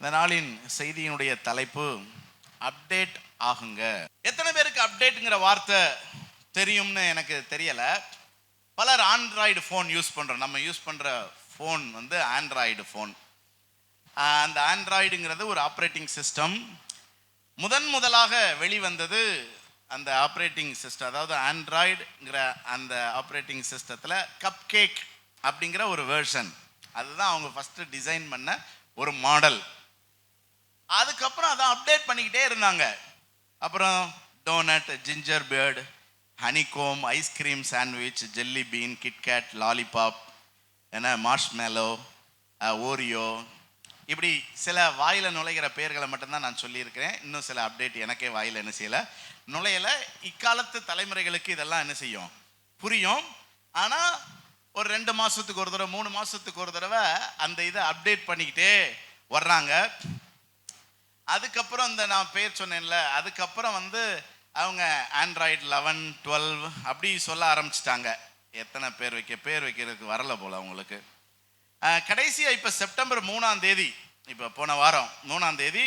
இந்த நாளின் செய்தியினுடைய தலைப்பு அப்டேட் ஆகுங்க. எத்தனை பேருக்கு அப்டேட்டுங்கிற வார்த்தை தெரியும்னு எனக்கு தெரியல. பலர் ஆண்ட்ராய்டு ஃபோன் யூஸ் பண்ணுறோம். நம்ம யூஸ் பண்ணுற ஃபோன் வந்து ஆண்ட்ராய்டு ஃபோன். அந்த ஆண்ட்ராய்டுங்கிறது ஒரு ஆப்ரேட்டிங் சிஸ்டம். முதலாக வெளிவந்தது அந்த ஆப்ரேட்டிங் சிஸ்டம், அதாவது ஆண்ட்ராய்டுங்கிற அந்த ஆப்ரேட்டிங் சிஸ்டத்தில் கப் கேக் அப்படிங்கிற ஒரு வேர்ஷன். அதுதான் அவங்க ஃபஸ்ட்டு டிசைன் பண்ண ஒரு மாடல். அதுக்கப்புறம் அதை அப்டேட் பண்ணிக்கிட்டே இருந்தாங்க. அப்புறம் donut, ginger bread, honeycomb, ice cream sandwich, jelly bean, KitKat, lollipop, marshmallow, Oreo, இப்படி சில வாயில் நுழைகிற பெயர்களை மட்டும்தான் நான் சொல்லியிருக்கிறேன். இன்னும் சில அப்டேட் எனக்கே வாயில் என்ன செய்யலை, நுழையலை. இக்காலத்து தலைமுறைகளுக்கு இதெல்லாம் என்ன செய்யும், புரியும். ஆனால் ஒரு 2 மாதத்துக்கு ஒரு தடவை, 3 மாதத்துக்கு ஒரு தடவை அந்த இதை அப்டேட் பண்ணிக்கிட்டே வர்றாங்க. அதுக்கப்புறம் இந்த நான் பேர் சொன்னேன்ல, அதுக்கப்புறம் வந்து அவங்க ஆண்ட்ராய்டு 11, 12 அப்படி சொல்ல ஆரம்பிச்சிட்டாங்க. எத்தனை பேர் வைக்கிறதுக்கு வரல போல் அவங்களுக்கு. கடைசியாக இப்போ செப்டம்பர் 3ஆம் தேதி, இப்போ போன வாரம் 3ஆம் தேதி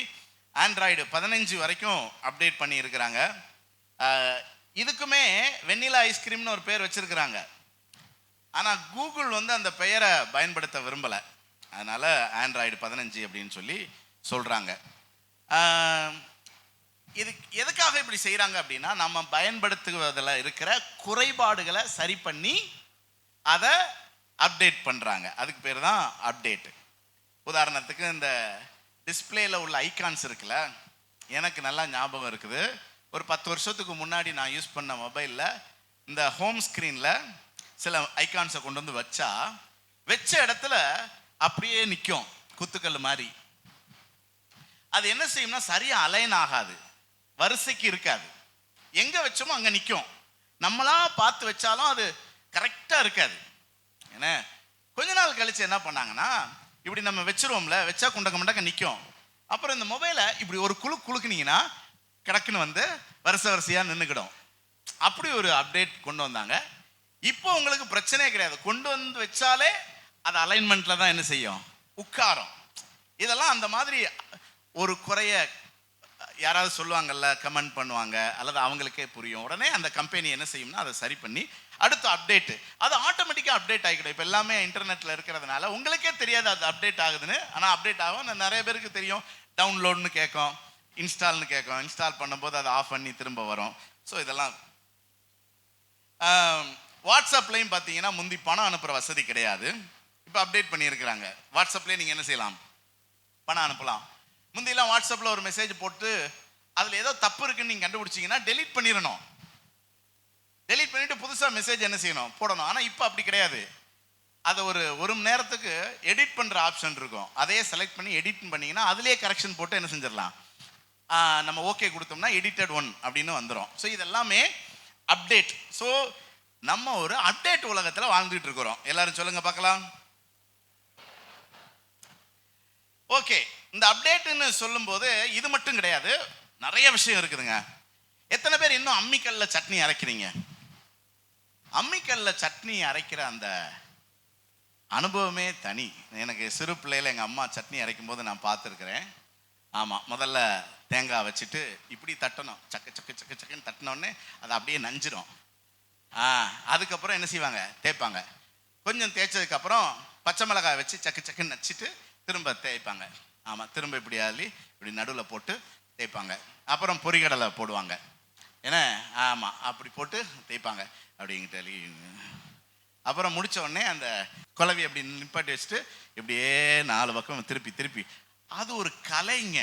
ஆண்ட்ராய்டு 15 வரைக்கும் அப்டேட் பண்ணியிருக்கிறாங்க. இதுக்குமே வெண்ணிலா ஐஸ்கிரீம்னு ஒரு பேர் வச்சுருக்கிறாங்க. ஆனால் கூகுள் வந்து அந்த பெயரை பயன்படுத்த விரும்பலை. அதனால் ஆண்ட்ராய்டு 15 அப்படின்னு சொல்லி சொல்கிறாங்க. இது எதுக்காக இப்படி செய்கிறாங்க அப்படின்னா, நம்ம பயன்படுத்துவதில் இருக்கிற குறைபாடுகளை சரி பண்ணி அதை அப்டேட் பண்ணுறாங்க. அதுக்கு பேர் தான் அப்டேட்டு. உதாரணத்துக்கு இந்த டிஸ்பிளேயில் உள்ள ஐகான்ஸ் இருக்குல்ல, எனக்கு நல்லா ஞாபகம் இருக்குது. ஒரு 10 வருஷத்துக்கு முன்னாடி நான் யூஸ் பண்ண மொபைலில் இந்த ஹோம் ஸ்க்ரீனில் சில ஐகான்ஸை கொண்டு வந்து வச்ச இடத்துல அப்படியே நிற்கும் குத்துக்கல் மாதிரி. அது என்ன செய்யும்னா சரியாக அலைன் ஆகாது, வரிசைக்கு இருக்காது. எங்கே வச்சோமோ அங்கே நிற்கும். நம்மளா பார்த்து வச்சாலும் அது கரெக்டாக இருக்காது. ஏன்னா கொஞ்ச நாள் கழித்து என்ன பண்ணாங்கன்னா, இப்படி நம்ம வச்சிருவோம்ல, வச்சா குண்டக்க நிற்கும். அப்புறம் இந்த மொபைலை இப்படி ஒரு குலுக்குனீங்கன்னா கிடக்குன்னு வந்து வரிசையாக நின்றுக்கிடும். அப்படி ஒரு அப்டேட் கொண்டு வந்தாங்க. இப்போ உங்களுக்கு பிரச்சனையே கிடையாது. கொண்டு வந்து வச்சாலே அது அலைன்மெண்ட்டில் தான் என்ன செய்யும், உட்காரும். இதெல்லாம் அந்த மாதிரி ஒரு குறைய யாராவது சொல்லுவாங்கல்ல, கமெண்ட் பண்ணுவாங்க, அல்லது அவங்களுக்கே புரியும். உடனே அந்த கம்பெனி என்ன செய்யும்னா அதை சரி பண்ணி அடுத்த அப்டேட்டு அது ஆட்டோமேட்டிக்காக அப்டேட் ஆகிக்கிடும். இப்போ எல்லாமே இன்டர்நெட்டில் இருக்கிறதுனால உங்களுக்கே தெரியாது அது அப்டேட் ஆகுதுன்னு. ஆனால் அப்டேட் ஆகும். நிறைய பேருக்கு தெரியும். டவுன்லோட்னு கேட்கும், இன்ஸ்டால்னு கேட்கும். இன்ஸ்டால் பண்ணும்போது அதை ஆஃப் பண்ணி திரும்ப வரும். ஸோ இதெல்லாம் வாட்ஸ்அப்லேயும் பார்த்தீங்கன்னா முந்தி பணம் அனுப்புகிற வசதி கிடையாது. இப்போ அப்டேட் பண்ணியிருக்கிறாங்க. வாட்ஸ்அப்லேயே நீங்கள் என்ன செய்யலாம், பணம் அனுப்பலாம். முந்தியெல்லாம் வாட்ஸ்அப்பில் ஒரு மெசேஜ் போட்டு அதில் ஏதோ தப்பு இருக்குன்னு நீங்கள் கண்டுபிடிச்சிங்கன்னா டெலீட் பண்ணிடணும். டெலீட் பண்ணிவிட்டு புதுசாக மெசேஜ் என்ன செய்யணும், போடணும். ஆனால் இப்போ அப்படி கிடையாது. அதை ஒரு மணி நேரத்துக்கு எடிட் பண்ணுற ஆப்ஷன் இருக்கும். அதையே செலக்ட் பண்ணி எடிட் பண்ணிங்கன்னா அதிலே கரெக்ஷன் போட்டு என்ன செஞ்சிடலாம், நம்ம ஓகே கொடுத்தோம்னா எடிட்டட் 1 அப்படின்னு வந்துடும். ஸோ இதெல்லாமே அப்டேட். ஸோ நம்ம ஒரு அப்டேட் உலகத்தில் வாழ்ந்துட்டு இருக்கிறோம். எல்லாரும் சொல்லுங்க பார்க்கலாம். ஓகே, இந்த அப்டேட்னு சொல்லும்போது இது மட்டும் கிடையாது, நிறைய விஷயம் இருக்குதுங்க. எத்தனை பேர் இன்னும் அம்மிக்கல்ல சட்னி அரைக்கிறீங்க? அம்மிக்கல்ல சட்னி அரைக்கிற அந்த அனுபவமே தனி. எனக்கு சிறு பிள்ளையில எங்கள் அம்மா சட்னி அரைக்கும் போது நான் பார்த்துருக்குறேன். ஆமாம், முதல்ல தேங்காய் வச்சுட்டு இப்படி தட்டணும், சக்கு சக்கு சக்கு சக்குன்னு தட்டினோடனே அது அப்படியே நஞ்சிடும். அதுக்கப்புறம் என்ன செய்வாங்க, தேய்ப்பாங்க. கொஞ்சம் தேய்ச்சதுக்கப்புறம் பச்சை மிளகாய் வச்சு சக்கு சக்குன்னு நச்சுட்டு திரும்ப தேய்ப்பாங்க. ஆமாம், திரும்ப இப்படி அள்ளி இப்படி நடுவில் போட்டு தேய்ப்பாங்க. அப்புறம் பொரிகடலை போடுவாங்க. ஏன்னா ஆமாம், அப்படி போட்டு தேய்ப்பாங்க அப்படிங்கிட்டு. அப்புறம் முடித்த உடனே அந்த குழவி அப்படி நிப்பாட்டி வச்சுட்டு இப்படியே 4 பக்கம் திருப்பி அது ஒரு கலைங்க.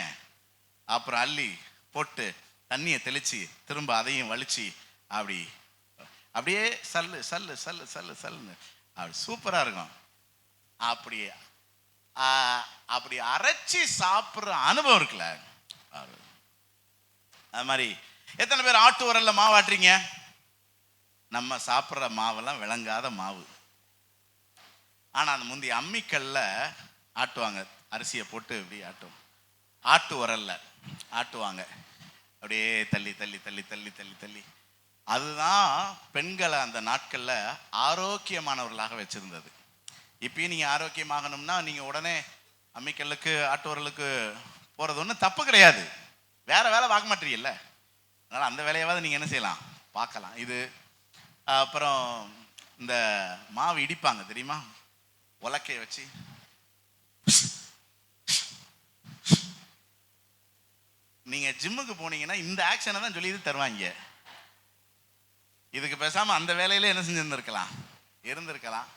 அப்புறம் அள்ளி போட்டு தண்ணியை தெளித்து திரும்ப அதையும் வலிச்சு அப்படியே சல்லு சல்லு சல்லு சல்லு சல்லுன்னு அப்படி சூப்பராக இருக்கும். அப்படி அரைச்சி சாப்பிட்ற அனுபவம் இருக்குல்ல, அது மாதிரி. எத்தனை பேர் ஆட்டு உரல்ல மாவு ஆட்டுறீங்க? நம்ம சாப்பிட்ற மாவெல்லாம் விளங்காத மாவு. ஆனால் அந்த முந்தைய அம்மிக்கல்ல ஆட்டுவாங்க. அரிசியை போட்டு இப்படி ஆட்டு உரல்ல ஆட்டுவாங்க. அப்படியே தள்ளி தள்ளி தள்ளி தள்ளி தள்ளி தள்ளி. அதுதான் பெண்களை அந்த நாட்களில் ஆரோக்கியமானவர்களாக வச்சிருந்தது. இப்பயும் நீங்கள் ஆரோக்கியமாகணும்னா நீங்கள் உடனே அம்மிக்கல்லுக்கு ஆட்டோரலுக்கு போகிறது ஒன்றும் தப்பு கிடையாது. வேற வேலை பார்க்க மாட்டீங்கல்ல, அதனால் அந்த வேலையாவது நீங்கள் என்ன செய்யலாம், பார்க்கலாம். இது அப்புறம் இந்த மாவு இடிப்பாங்க தெரியுமா, உலக்கையை வச்சு. நீங்கள் ஜிம்முக்கு போனீங்கன்னா இந்த ஆக்ஷனை தான் சொல்லி தருவாங்க. இதுக்கு பேசாம அந்த வேலையில என்ன செஞ்சிருந்திருக்கலாம், இருந்திருக்கலாம்.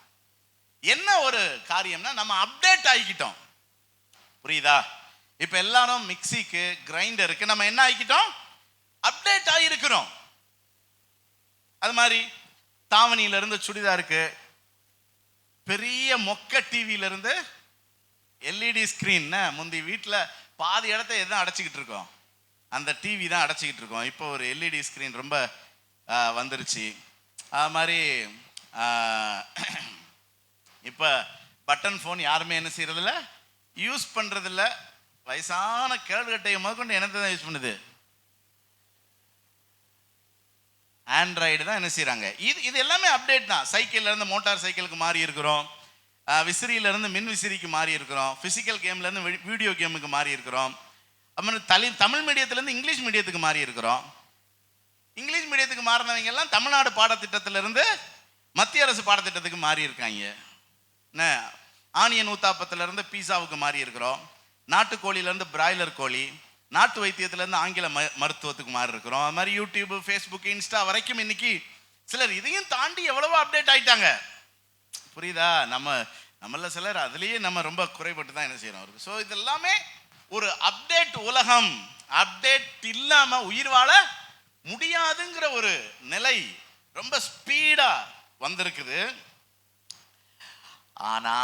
என்ன ஒரு காரியம்னா நம்ம அப்டேட் ஆகிக்கிட்டோம். புரியுதா? இப்ப எல்லாரும் மிக்சிக்கு கிரைண்டருக்கு நம்ம என்ன ஆகிக்கிட்டோம், அப்டேட் ஆகியிருக்கிறோம். அது மாதிரி தாவணியில இருந்து சுடிதாருக்கு, பெரிய மொக்க டிவியில இருந்து எல்இடி ஸ்கிரீன். முந்தி வீட்டில் பாதி இடத்த எதுவும் அடைச்சிக்கிட்டு இருக்கோம், அந்த டிவி தான் அடைச்சிக்கிட்டு இருக்கோம். இப்போ ஒரு எல்இடி ஸ்கிரீன் ரொம்ப வந்துருச்சு. அது மாதிரி இப்போ பட்டன் ஃபோன் யாருமே என்ன செய்யறதில்ல, யூஸ் பண்றதில்ல. வயசான கேள்விகட்டையை முதற்கொண்டு என்னத்தை தான் யூஸ் பண்ணுது, ஆண்ட்ராய்டு தான் என்ன செய்யறாங்க. இது எல்லாமே அப்டேட் தான். சைக்கிள்ல இருந்து மோட்டார் சைக்கிளுக்கு மாறி இருக்கிறோம், விசிறியில இருந்து மின் விசிறிக்கு மாறி இருக்கிறோம், பிசிக்கல் கேம்ல இருந்து வீடியோ கேமுக்கு மாறி இருக்கிறோம். அப்புறம் தமிழ் மீடியத்திலேருந்து இங்கிலீஷ் மீடியத்துக்கு மாறி இருக்கிறோம். இங்கிலீஷ் மீடியத்துக்கு மாறினவங்க எல்லாம் தமிழ்நாடு பாடத்திட்டத்திலிருந்து மத்திய அரசு பாடத்திட்டத்துக்கு மாறி இருக்காங்க. என்ன, ஆனியன் ஊத்தாப்பத்திலிருந்து பீஸாவுக்கு மாறி இருக்கிறோம், நாட்டுக்கோழியிலேருந்து பிராய்லர் கோழி, நாட்டு வைத்தியத்திலேருந்து ஆங்கில மருத்துவத்துக்கு மாறி இருக்கிறோம். அது மாதிரி யூடியூப், ஃபேஸ்புக், இன்ஸ்டா வரைக்கும் இன்னைக்கு சிலர் இதையும் தாண்டி எவ்வளவோ அப்டேட் ஆயிட்டாங்க. புரியுதா? நம்மள சிலர் அதுலேயே நம்ம ரொம்ப குறைபட்டு தான் என்ன செய்யறோம். ஸோ இது எல்லாமே ஒரு அப்டேட் உலகம். அப்டேட் இல்லாம உயிர் வாழ முடியாதுங்கிற ஒரு நிலை ரொம்ப ஸ்பீடா வந்திருக்குது. ஆனா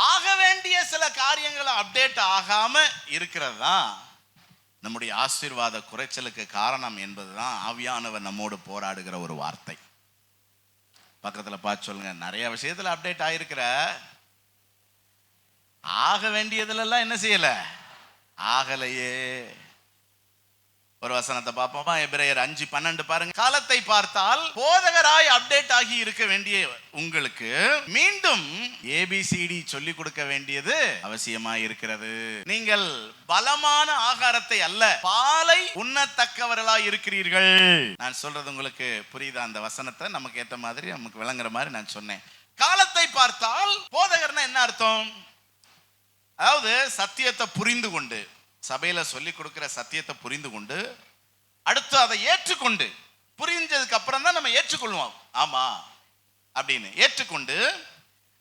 ஆக வேண்டிய சில காரியங்களை அப்டேட் ஆகாம இருக்கிறது தான் நம்முடைய ஆசீர்வாத குறைச்சலுக்கு காரணம் என்பதுதான் ஆவியானவர் நம்மோடு போராடுகிற ஒரு வார்த்தை. பக்கத்துல பார்த்து சொல்லுங்க, நிறைய விஷயத்துல அப்டேட் ஆயிருக்கிற, ஆக வேண்டியதுல எல்லாம் என்ன செய்யல, ஆகலையே. ஒரு வசனத்தை பார்ப்போமா, எபிரேயர் 5:12 பாருங்க. காலத்தை பார்த்தால் போதகராய் அப்டேட் ஆகி இருக்க வேண்டிய உங்களுக்கு மீண்டும் ஏபிசிடி சொல்லிக் கொடுக்க வேண்டியது அவசியமா இருக்கிறது. நீங்கள் பலமான ஆகாரத்தை அல்ல, பாலை உண்ணத்தக்கவர்களாய் இருக்கிறீர்கள். நான் சொல்றது உங்களுக்கு புரியுதா? அந்த வசனத்தை நமக்கு ஏற்ற மாதிரி, நமக்கு விளங்குற மாதிரி நான் சொன்னேன். காலத்தை பார்த்தால் போதகர்னா என்ன அர்த்தம்? அதாவது சத்தியத்தை புரிந்து கொண்டு, சபையில சொல்லி கொடுக்கிற சத்தியத்தை புரிந்து கொண்டு, அடுத்து அதை ஏற்றுக்கொண்டு, புரிஞ்சதுக்கு அப்புறம் தான் நம்ம ஏற்றுக்கொள்வோம், ஆமா அப்படின்னு ஏற்றுக்கொண்டு,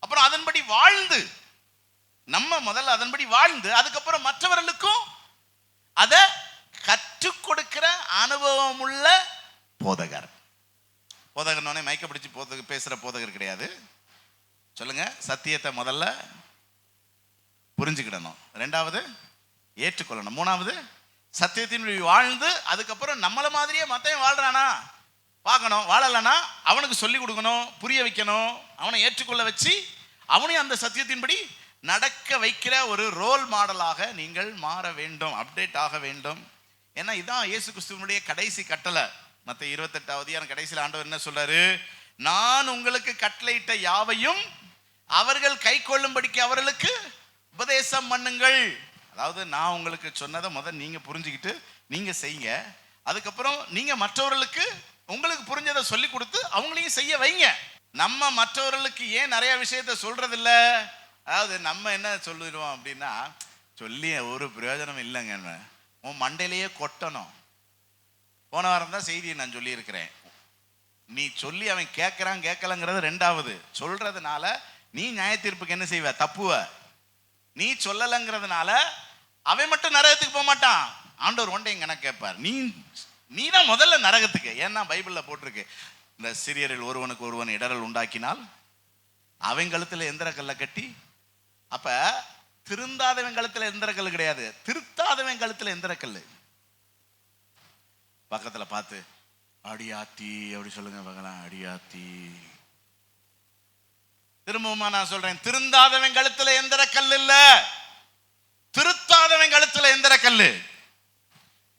அப்புறம் அதன்படி வாழ்ந்து, நம்ம முதல்ல அதன்படி வாழ்ந்து, அதுக்கப்புறம் மற்றவர்களுக்கும் அதை கற்றுக் கொடுக்கிற அனுபவம் உள்ள போதகர். போதகர்னோடனே மயக்க பிடிச்சி பேசுற போதகர் கிடையாது. சொல்லுங்க, சத்தியத்தை முதல்ல புரிஞ்சுக்கிடணும், ரெண்டாவது ஏற்றுக்கொள்ளணும், மூணாவது சத்தியத்தின் வாழ்ந்து, அதுக்கப்புறம் நம்மள மாதிரியே மத்தையும் வாழ்றானா பார்க்கணும், வாழலனா அவனுக்கு சொல்லி கொடுக்கணும், புரிய வைக்கணும், அவனை ஏற்றுக்கொள்ள வச்சு அவனையும் அந்த சத்தியத்தின்படி நடக்க வைக்கிற ஒரு ரோல் மாடலாக நீங்கள் மாற வேண்டும், அப்டேட் ஆக வேண்டும். ஏன்னா இதான் இயேசு கிறிஸ்துவனுடைய கடைசி கட்டளை. மத்தேயு 28 கடைசியில் ஆண்டவர் என்ன சொல்றாரு, நான் உங்களுக்கு கட்டளையிட்ட யாவையும் அவர்கள் கை கொள்ளும்படிக்கு அவர்களுக்கு உபதேசம் பண்ணுங்கள். அதாவது நான் உங்களுக்கு சொன்னதை முதல் நீங்க புரிஞ்சுக்கிட்டு நீங்க செய்யுங்க, அதுக்கப்புறம் நீங்க மற்றவர்களுக்கு உங்களுக்கு புரிஞ்சதை சொல்லி கொடுத்து அவங்களையும் செய்ய வைங்க. நம்ம மற்றவர்களுக்கு ஏன் நிறைய விஷயத்த சொல்றது இல்ல? அதாவது நம்ம என்ன சொல்லிடுவோம் அப்படின்னா, சொல்லி ஒரு பிரயோஜனம் இல்லைங்க, உன் மண்டையிலேயே கொட்டணும். போன வாரம் தான் செய்தியை நான் சொல்லி இருக்கிறேன். நீ சொல்லி அவன் கேட்கறான் கேட்கலங்கிறது ரெண்டாவது, சொல்றதுனால நீ நியாய தீர்ப்புக்கு என்ன செய்வ, தப்புவ. நீ சொல்லலைங்கிறதுனால அவன் மட்டும் நரகத்துக்கு போக மாட்டான், ஆண்டவர் ஒன்றை கணக்கு கேட்பார். நீ தான் முதல்ல நரகத்துக்கு. ஏன்னா பைபிள்ல போட்டிருக்கு, இந்த சிறியரில் ஒருவனுக்கு ஒருவன் இடரல் உண்டாக்கினால் அவன் கழுத்துல எந்திர கல்லை கட்டி. அப்ப திருந்தாதவன் கழுத்துல எந்திர கல் கிடையாது, திருத்தாதவன் கழுத்துல எந்திர கல். பக்கத்துல பார்த்து அடியாத்தி அப்படி சொல்லுங்க பார்க்கலாம், அடியாத்தி. திரும்பவுமா நான் சொல்றேன், திருந்தாதவன் கழுத்துல எந்திர கல் இல்ல, திருத்தாதவன் கழுத்துல எந்திர கல்லு.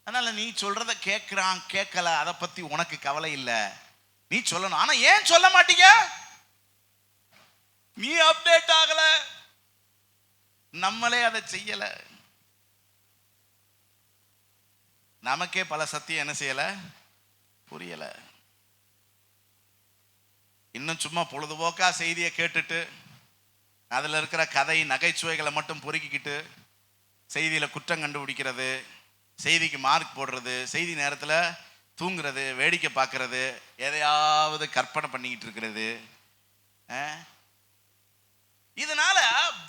அதனால நீ சொல்றத கேட்கிறான் கேட்கல அதை பத்தி உனக்கு கவலை இல்ல, நீ சொல்லணும். ஆனா ஏன் சொல்ல மாட்டீங்க? நீ அப்டேட் ஆகல, நம்மளே அதை செய்யல. நமக்கே பல சத்தியம் என்ன செய்யல, புரியல. இன்னும் சும்மா பொழுதுபோக்கா செய்தியை கேட்டுட்டு அதுல இருக்கிற கதை நகைச்சுவைகளை மட்டும் பொறுக்கிக்கிட்டு செய்தியில குற்றம் கண்டுபிடிக்கிறது, செய்திக்கு மார்க் போடுறது, செய்தி நேரத்தில் தூங்குறது, வேடிக்கை பார்க்கறது, எதையாவது கற்பனை பண்ணிக்கிட்டு இருக்கிறது. இதனால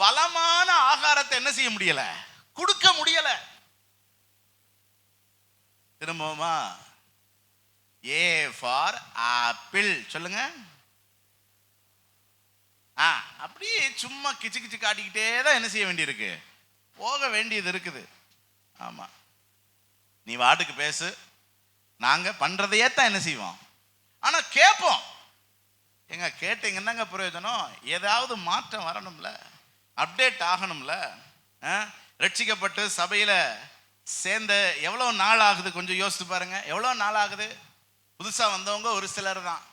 பலமான ஆகாரத்தை என்ன செய்ய முடியல, கொடுக்க முடியல. திரும்பவுமா ஏ ஃபார் ஆப்பிள் சொல்லுங்க. அப்படியே சும்மா கிச்சு கிச்சு காட்டிக்கிட்டே தான் என்ன செய்ய வேண்டியிருக்கு, போக வேண்டியது இருக்குது. ஆமா, நீ வாட்டுக்கு பேசு, நாங்க பண்றதையே தான் என்ன செய்வோம். ஆனா கேட்போம். எங்க கேட்டீங்கன்னாங்க பிரயோஜனம், ஏதாவது மாற்றம் வரணும்ல, அப்டேட் ஆகணும்ல. ரட்சிக்கப்பட்டு சபையில சேர்ந்த எவ்வளவு நாள் ஆகுது கொஞ்சம் யோசித்து பாருங்க. எவ்வளவு நாள் ஆகுது? புதுசா வந்தவங்க ஒரு சிலர் தான்.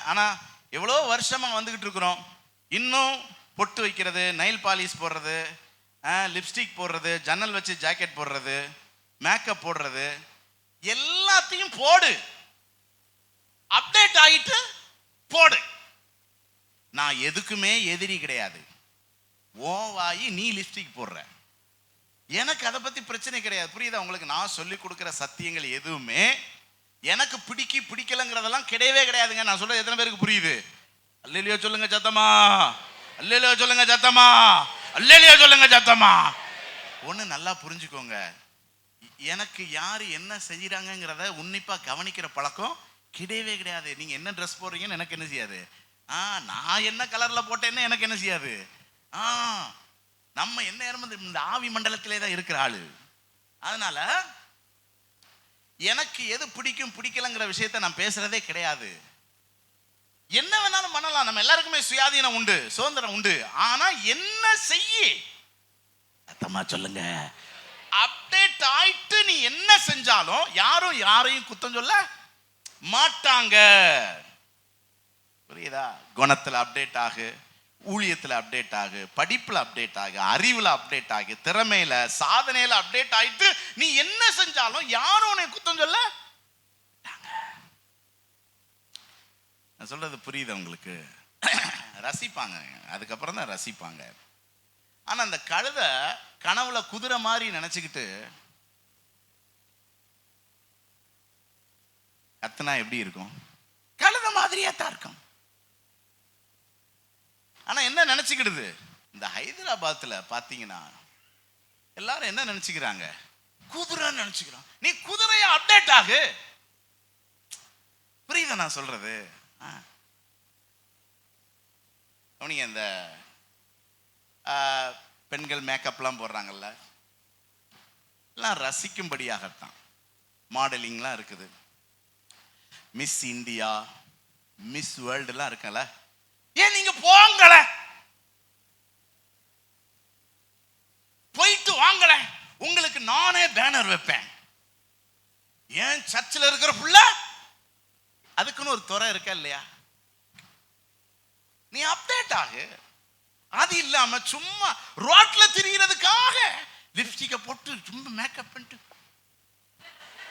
ஆனா எவ்வளோ வருஷமா வந்துகிட்டு இருக்கிறோம். இன்னும் பொட்டு வைக்கிறது, நெயில் பாலிஷ் போடுறது, லிப்ஸ்டிக் போடுறது, ஜன்னல் வச்சு ஜாக்கெட் போடுறது, மேக்கப் போடுறது, எல்லாத்தையும் போடு, அப்டேட் ஆகிட்டு போடு. நான் எதுக்குமே எதிரி கிடையாது. ஓ வாயி நீ லிப்ஸ்டிக் போடுற, எனக்கு அதை பத்தி பிரச்சனை கிடையாது. புரியுதா உங்களுக்கு? நான் சொல்லி கொடுக்குற சத்தியங்கள் எதுவுமே எனக்கு பிடிக்கலங்கிறதெல்லாம் கிடையவே கிடையாதுங்க. நான் சொல்றது எத்தனை பேருக்கு புரியுது? அல்லேலியா சொல்லுங்க சத்தமா, அல்லேலியா சொல்லுங்க சத்தமா, அல்லேலியா சொல்லுங்க சத்தமா. ஒண்ணு நல்லா புரிஞ்சுக்கோங்க, எனக்கு யாரு என்ன செய்யறாங்கிறத உன்னிப்பா கவனிக்கிற பழக்கம் கிடையவே கிடையாது. நீங்க என்ன ட்ரெஸ் போடுறீங்கன்னு எனக்கு என்ன செய்யாது, நான் என்ன கலர்ல போட்டேன்னு எனக்கு என்ன செய்யாது. நம்ம என்ன இந்த ஆவி மண்டலத்திலே தான் இருக்கிற ஆளு. அதனால எனக்கு எது பிடிக்கும் பிடிக்கலங்கிற விஷயத்த நான் பேசுறதே கிடையாது. என்ன வேணாலும் பண்ணலாம், நம்ம எல்லாருக்குமே சுயாதீனம் உண்டு, சுதந்திரம் உண்டு. ஆனா என்ன செய்ய அத்தமா சொல்லுங்க, அப்டேட் ஆயிட்டு நீ என்ன செஞ்சாலும் யாரும் யாரையும் குத்தம் சொல்ல மாட்டாங்க. புரியுதா? குணத்துல அப்டேட் ஆகு, ஊழியத்துல அப்டேட் ஆகு, படிப்புல அப்டேட் ஆகு, அறிவுல அப்டேட் ஆகு, திறமையில சாதனையில அப்டேட் ஆயிட்டு நீ என்ன செஞ்சாலும் யாரும் உன்னை குத்தம் சொல்ல. நான் சொல்றது புரியுது உங்களுக்கு? ரசிப்பாங்க, அதுக்கப்புறம் தான் ரசிப்பாங்க. ஆனா அந்த கழுதை கனவுல குதிரை மாதிரி நினைச்சுக்கிட்டு கத்துனா எப்படி இருக்கும்? கழுதை மாதிரியே தான் இருக்கும். ஆனா என்ன நினைச்சுக்கிடுது? இந்த ஹைதராபாத்ல பாத்தீங்கன்னா எல்லாரும் என்ன நினைச்சுக்கிறாங்க, குதிரை நினைச்சுக்கிறான். நீ குதிரையா அப்டேட் ஆகு. புரியுதா நான் சொல்றது? நீங்க இந்த பெண்கள் மேக்கப்லாம் போடுறாங்கல்ல, எல்லாம் ரசிக்கும்படியாகத்தான். மாடலிங்லாம் இருக்குது, மிஸ் இந்தியா, மிஸ் வேர்ல்டு எல்லாம் இருக்கல. ஏன் நீங்க போங்கல, போயிட்டு வாங்கல, உங்களுக்கு நானே பேனர் வைப்பேன். ஏன் சர்ச்சில் இருக்கிற புள்ள அதுக்குன்னு ஒரு துறை இருக்கா இல்லையா? நீ அப்டேட் ஆகு. அது இல்லாம சும்மா ரோட்ல திரிகிறதுக்காக லிப்ஸ்டிக்க போட்டு சும்மா மேக்கப் பண்ணிட்டு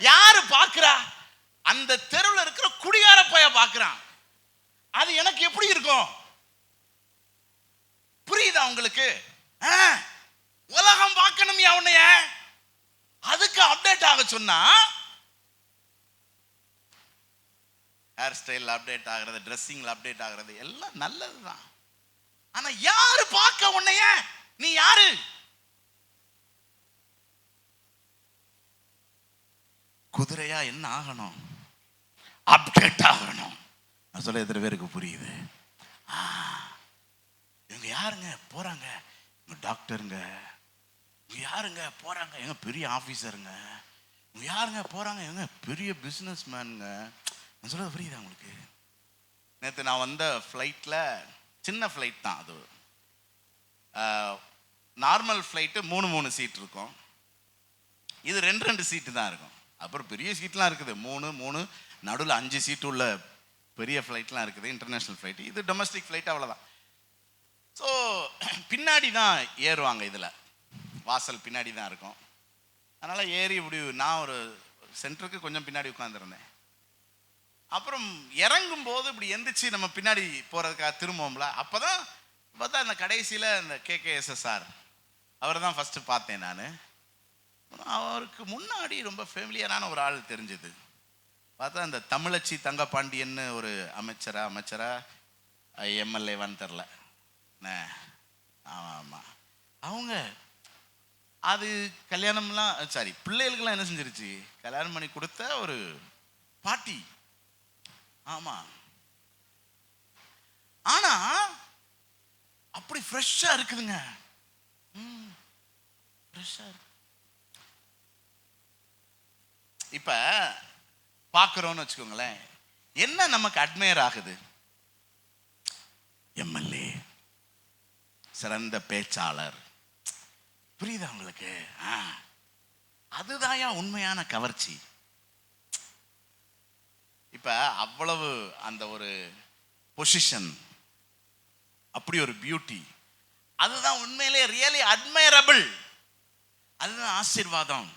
யாரு பாக்குறா? அந்த தெருவில் இருக்கிற குடியார பைய பாக்குறான். அது எனக்கு எப்படி இருக்கும்? புரியுதா உங்களுக்கு? உலகம் பார்க்கணும் உன்னைய, அதுக்கு அப்டேட் ஆக சொன்னா ஹேர் ஸ்டைல் அப்டேட் ஆகிறது, ட்ரெஸ்ஸிங்ல அப்டேட் ஆகிறது எல்லாம் நல்லதுதான். ஆனா யாரு பார்க்க உன்னைய? நீ யாரு? குதிரையா என்ன ஆகணும்? அப்டேட் ஆகணும். நான் சொல்ல எத்தனை பேருக்கு புரியுது? இவங்க யாருங்க போறாங்க? டாக்டருங்க. யாருங்க போறாங்க? எங்க பெரிய ஆபீசருங்க. யாருங்க போறாங்க? எங்க பெரிய பிசினஸ் மேனுங்க. நான் சொல்றது புரியுதா உங்களுக்கு? நேற்று நான் வந்த ஃப்ளைட்ல, சின்ன ஃப்ளைட் தான் அது, நார்மல் ஃப்ளைட்டு 3 சீட் இருக்கும், இது 2 சீட்டு தான் இருக்கும். அப்புறம் பெரிய சீட்லாம் இருக்குது, 3 நடுவில் 5 சீட்டு உள்ள பெரிய ஃப்ளைட்லாம் இருக்குது, இன்டர்நேஷ்னல் ஃப்ளைட். இது டொமஸ்டிக் ஃப்ளைட், அவ்வளோதான். ஸோ பின்னாடி தான் ஏறுவாங்க, இதில் வாசல் பின்னாடி தான் இருக்கும். அதனால் ஏறி இப்படி நான் ஒரு சென்டருக்கு கொஞ்சம் பின்னாடி உட்காந்துருந்தேன். அப்புறம் இறங்கும் போது இப்படி எந்திரிச்சு நம்ம பின்னாடி போகிறதுக்காக திரும்புவோம்ல, அப்போ தான் பார்த்தா அந்த கடைசியில் இந்த KKSSR அவர் தான் ஃபஸ்ட்டு பார்த்தேன் நான். அவருக்கு முன்னாடி ரொம்ப ஃபேமிலியரான ஒரு ஆள் தெரிஞ்சது. பார்த்தா இந்த தமிழச்சி தங்கப்பாண்டியன்னு ஒரு அமைச்சரா எம்எல்ஏவான்னு தெரில. ஆமாம் ஆமாம், அவங்க அது கல்யாணம்லாம் சாரி பிள்ளைகளுக்கெல்லாம் என்ன செஞ்சிருச்சு, கல்யாணம் பண்ணி கொடுத்த ஒரு பாட்டி. ஆமாம், ஆனா அப்படி ஃப்ரெஷ்ஷாக இருக்குதுங்க. ஃப்ரெஷ்ஷாக இருக்கு. இப்போ பார்க்குறோன்னு வச்சுக்கோங்களேன், என்ன நமக்கு அட்மையர் ஆகுது? எம்எல்ஏ, சிறந்த பேச்சாளர், புரியுதா உங்களுக்கு? அதுதான் உண்மையான கவர்ச்சி. இப்ப அவ்வளவு அந்த ஒரு பொசிஷன், அப்படி ஒரு பியூட்டி, அதுதான் உண்மையிலே ரியலி அட்மைரபிள். அதுதான் ஆசீர்வாதம்,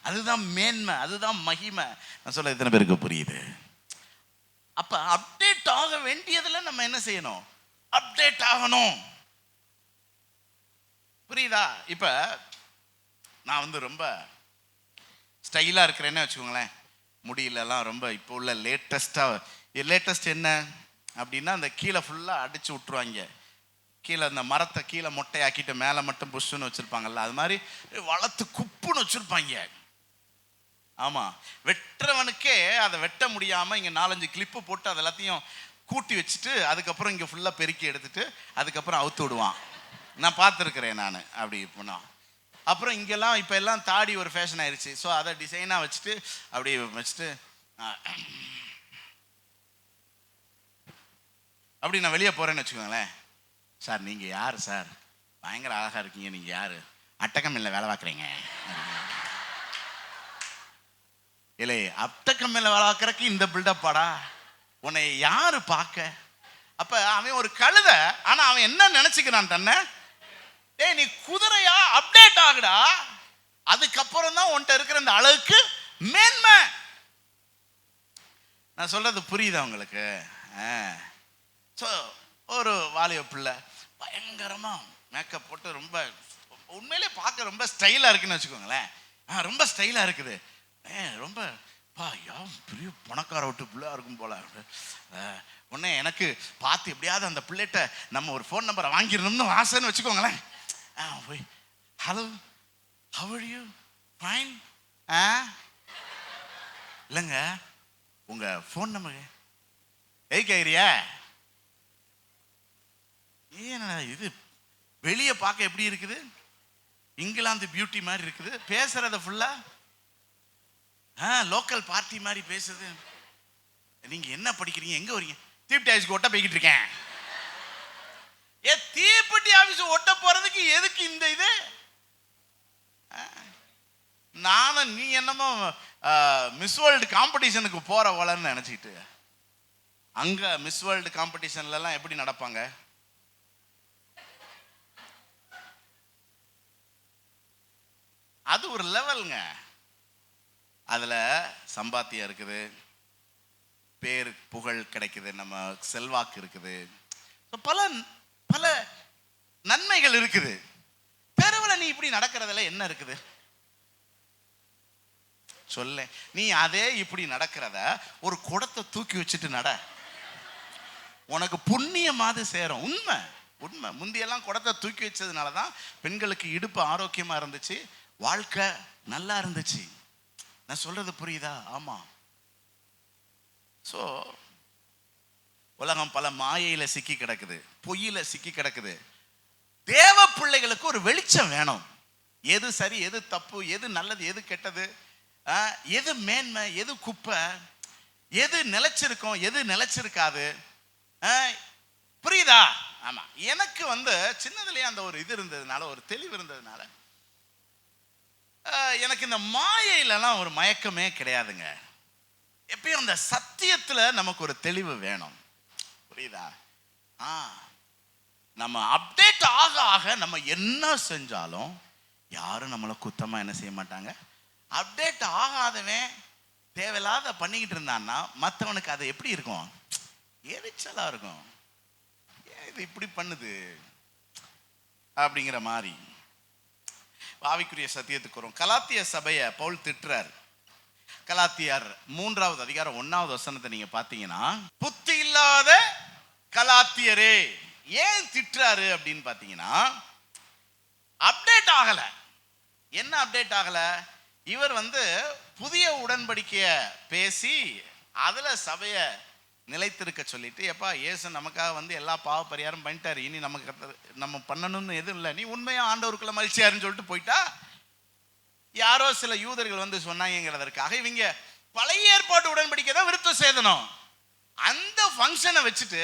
அதுதான் மேன்மை, அதுதான் மகிமை. நான் சொல்ல எத்தனை பேருக்கு புரியுது? அப்ப அப்டேட் ஆக வேண்டியதுல நம்ம என்ன செய்யணும்? அப்டேட் ஆகணும். புரியுதா? இப்ப நான் வந்து ரொம்ப ஸ்டைலா இருக்கிறேன்னு வச்சுக்கோங்களேன், முடியலலாம் ரொம்ப இப்போ உள்ள லேட்டஸ்ட் என்ன அப்படின்னா, அந்த கீழே ஃபுல்லாக அடிச்சு விட்டுருவாங்க. கீழே அந்த மரத்தை கீழே மொட்டையாக்கிட்டு மேலே மட்டும் புஷ்ஷுன்னு வச்சுருப்பாங்கல்ல, அது மாதிரி வளர்த்து குப்புன்னு வச்சுருப்பாங்க. ஆமாம், வெட்டுறவனுக்கே அதை வெட்ட முடியாமல் இங்கே 4-5 கிளிப்பு போட்டு அது எல்லாத்தையும் கூட்டி வச்சுட்டு அதுக்கப்புறம் இங்கே ஃபுல்லாக பெருக்கி எடுத்துட்டு அதுக்கப்புறம் அவுத்து விடுவான். நான் பார்த்துருக்குறேன் நான் அப்படி போனா. அப்புறம் இங்கெல்லாம் இப்போ எல்லாம் தாடி ஒரு ஃபேஷன் ஆயிடுச்சு. ஸோ அதை டிசைனாக வச்சுட்டு அப்படி வச்சுட்டு அப்படி நான் வெளியே போகிறேன்னு வச்சுக்கோங்களேன், சார் நீங்கள் யார் சார், பயங்கர அழகாக இருக்கீங்க, நீங்கள் யார்? அட்டக்கம் இல்லை வேலை பார்க்குறீங்க. இல்லை, அட்டக்கம் இல்லை வேலை பார்க்குறக்கு இந்த பில்டப்பாடா, உன்னை யாரு பார்க்க? அப்போ அவன் ஒரு கழுதை, ஆனால் அவன் என்ன நினச்சிக்கிறான் தன்னை, ஏய் நீ குதிரையா, அப்டேட் ஆகுடா, அதுக்கப்புறம் தான் உன்கிட்ட இருக்கிற இந்த அழகுக்கு மேன்மை. நான் சொல்றது புரியுதா உங்களுக்கு? ஸோ ஒரு வாலிப பிள்ளை பயங்கரமா மேக்கப் போட்டு ரொம்ப உண்மையிலே பார்க்க ரொம்ப ஸ்டைலாக இருக்குன்னு வச்சுக்கோங்களேன். ரொம்ப ஸ்டைலாக இருக்குது, ரொம்ப பெரிய பணக்கார விட்டு பிள்ளையா இருக்கும் போல. உடனே எனக்கு பார்த்து எப்படியாவது அந்த பிள்ளைகிட்ட நம்ம ஒரு ஃபோன் நம்பரை வாங்கிடணும்னு ஆசைன்னு வச்சுக்கோங்களேன். போய் hello, how are you? Fine. இல்லைங்க, உங்கள் ஃபோன் நம்பர் எதுக்கு கேட்குறியா? ஏன்னா இது வெளியே பார்க்க எப்படி இருக்குது, இங்கிலாந்து பியூட்டி மாதிரி இருக்குது, பேசுறத ஃபுல்லா லோக்கல் பார்ட்டி மாதிரி பேசுது. நீங்க என்ன படிக்கிறீங்க, எங்க வரீங்க? தீப்டி ஆஃபீஸ்க்கு ஒட்ட போய்கிட்டு இருக்கேன். தீப்பெட்டி ஆஃபீஸ் ஒட்ட போறதுக்கு எதுக்கு இந்த இது? நானும் நீ என்னமோ மிஸ் வேர்ல்டு காம்படிஷனுக்கு போற போலன்னு நினைச்சிட்டு, அங்க மிஸ் வேர்ல்டு காம்படிஷன்ல எல்லாம் எப்படி நடப்பாங்க? அது ஒரு லெவலுங்க. அதுல சம்பாத்தியம் இருக்குது, பேர் புகழ் கிடைக்குது, நம்ம செல்வாக்கு இருக்குது, பல பல நன்மைகள் இருக்குது. தெருவில் நீ இப்படி நடக்கிறதுல என்ன இருக்குது சொல்ல? நீ அதே இப்படி நடக்கிறத ஒரு குடத்தை தூக்கி வச்சுட்டு நட, உனக்கு புண்ணியமாவது சேரும். உண்மை உண்மை. முந்தியெல்லாம் குடத்தை தூக்கி வச்சதுனால தான் பெண்களுக்கு இடுப்பு ஆரோக்கியமா இருந்துச்சு, வாழ்க்கை நல்லா இருந்துச்சு. நான் சொல்றது புரியுதா? ஆமா. ஸோ உலகம் பல மாயையில சிக்கி கிடக்குது, பொய்யில சிக்கி கிடக்குது. தேவ பிள்ளைகளுக்கு ஒரு வெளிச்சம் வேணும். எது சரி, எது தப்பு, எது நல்லது, எது கெட்டது, எது மேன்மை, எது குப்பை, எது நிலைச்சிருக்கும், எது நிலைச்சிருக்காது, புரியுதா? ஆமா. எனக்கு சின்னதுலயே அந்த ஒரு இது இருந்ததுனால, ஒரு தெளிவு இருந்ததுனால எனக்கு இந்த மாயையிலலாம் ஒரு மயக்கமே கிடையாதுங்க. எப்பயும் அந்த சத்தியத்துல நமக்கு ஒரு தெளிவு வேணும். புரியுதா? நம்ம அப்டேட் ஆக ஆக நம்ம என்ன செஞ்சாலும் யாரும் நம்மளை குத்தமா என்ன செய்ய மாட்டாங்க. அப்டேட் ஆகாதவன் தேவையில்லாத பண்ணிக்கிட்டு இருந்தான்னா மற்றவனுக்கு அது எப்படி இருக்கும், எரிச்சலா இருக்கும். ஏன் இது இப்படி பண்ணுது அப்படிங்கிற மாதிரி. ஆவிக்குரிய சத்தியத்துக்கு வரும். கலாத்திய சபையை பவுல் திட்டுறார். கலாத்தியர் 3வது அதிகாரம் 1வது வசனத்தை நீங்க பாத்தீங்கன்னா, புத்தி இல்லாத கலாத்தியரே ஏன் திட்டுறாரு அப்படின்னு பாத்தீங்கன்னா, அப்டேட் ஆகல. என்ன அப்டேட் ஆகல? இவர் புதிய உடன்படிக்கைய பேசி அதுல சபைய நிலைத்திருக்க சொல்லிட்டு, எப்பா இயேசு நமக்காக எல்லா பாவ பரிகாரம் பண்ணிட்டாரு, இனி நமக்கு நம்ம பண்ணணும்னு எதுவும் இல்லை, நீ உண்மையா ஆண்டவருக்குள்ள மகிழ்ச்சியாருன்னு சொல்லிட்டு போயிட்டா. யாரோ சில யூதர்கள் சொன்னாங்கிறதற்காக இவங்க பழைய ஏற்பாட்டு உடன்படிக்கை தான் விருத்த சேதனம் அந்த ஃபங்க்ஷனை வச்சுட்டு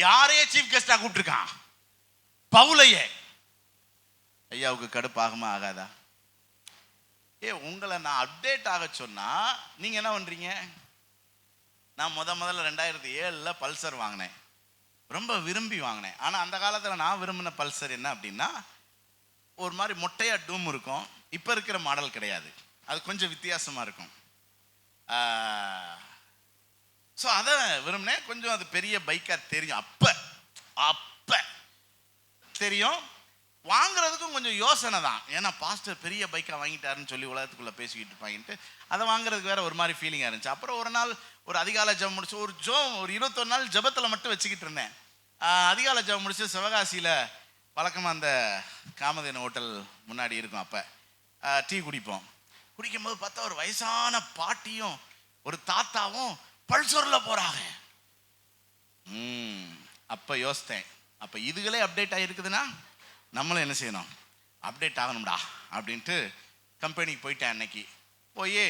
யாரையே சீஃப் கெஸ்டா கூப்பிட்டுருக்கான், பவுலையே. ஐயாவுக்கு கடுப்பாகுமா ஆகாதா? உங்களை நான் அப்டேட் ஆக சொன்னா நீங்க என்ன பண்றீங்க? நான் முதல்ல 2007 பல்சர் வாங்கினேன், ரொம்ப விரும்பி வாங்கினேன். ஆனா அந்த காலத்துல நான் விரும்பின பல்சர் என்ன அப்படின்னா, ஒரு மாதிரி மொட்டையா டூம் இருக்கும். இப்ப இருக்கிற மாடல் கிடையாது, அது கொஞ்சம் வித்தியாசமா இருக்கும். ஸோ அதை விரும்பினேன். கொஞ்சம் அது பெரிய பைக்கா தெரியும், அப்ப தெரியும். வாங்குறதுக்கும் கொஞ்சம் யோசனை தான், ஏன்னா பாஸ்டர் பெரிய பைக்கா வாங்கிட்டாருன்னு சொல்லி உலகத்துக்குள்ள பேசிக்கிட்டு இருப்பாங்கன்ட்டு அதை வாங்குறதுக்கு வேற ஒரு மாதிரி ஃபீலிங்காக இருந்துச்சு. அப்புறம் ஒரு நாள் ஒரு அதிகாலை ஜெபம் முடிச்சு ஒரு 21 நாள் ஜெபத்தில் மட்டும் வச்சுக்கிட்டு இருந்தேன். அதிகாலை ஜெபம் முடிச்சு சிவகாசியில் வழக்கமாக அந்த காமதேனு ஹோட்டல் முன்னாடி இருக்கும், அப்போ டீ குடிக்கும்போது பார்த்தா ஒரு வயசான பாட்டியும் ஒரு தாத்தாவும் பல்சூரில் போகிறாங்க. அப்போ யோசித்தேன், அப்போ இதுகளே அப்டேட் ஆகிருக்குதுன்னா நம்மளும் என்ன செய்யணும், அப்டேட் ஆகணும்டா அப்படின்ட்டு கம்பெனிக்கு போயிட்டேன். அன்னைக்கு போய்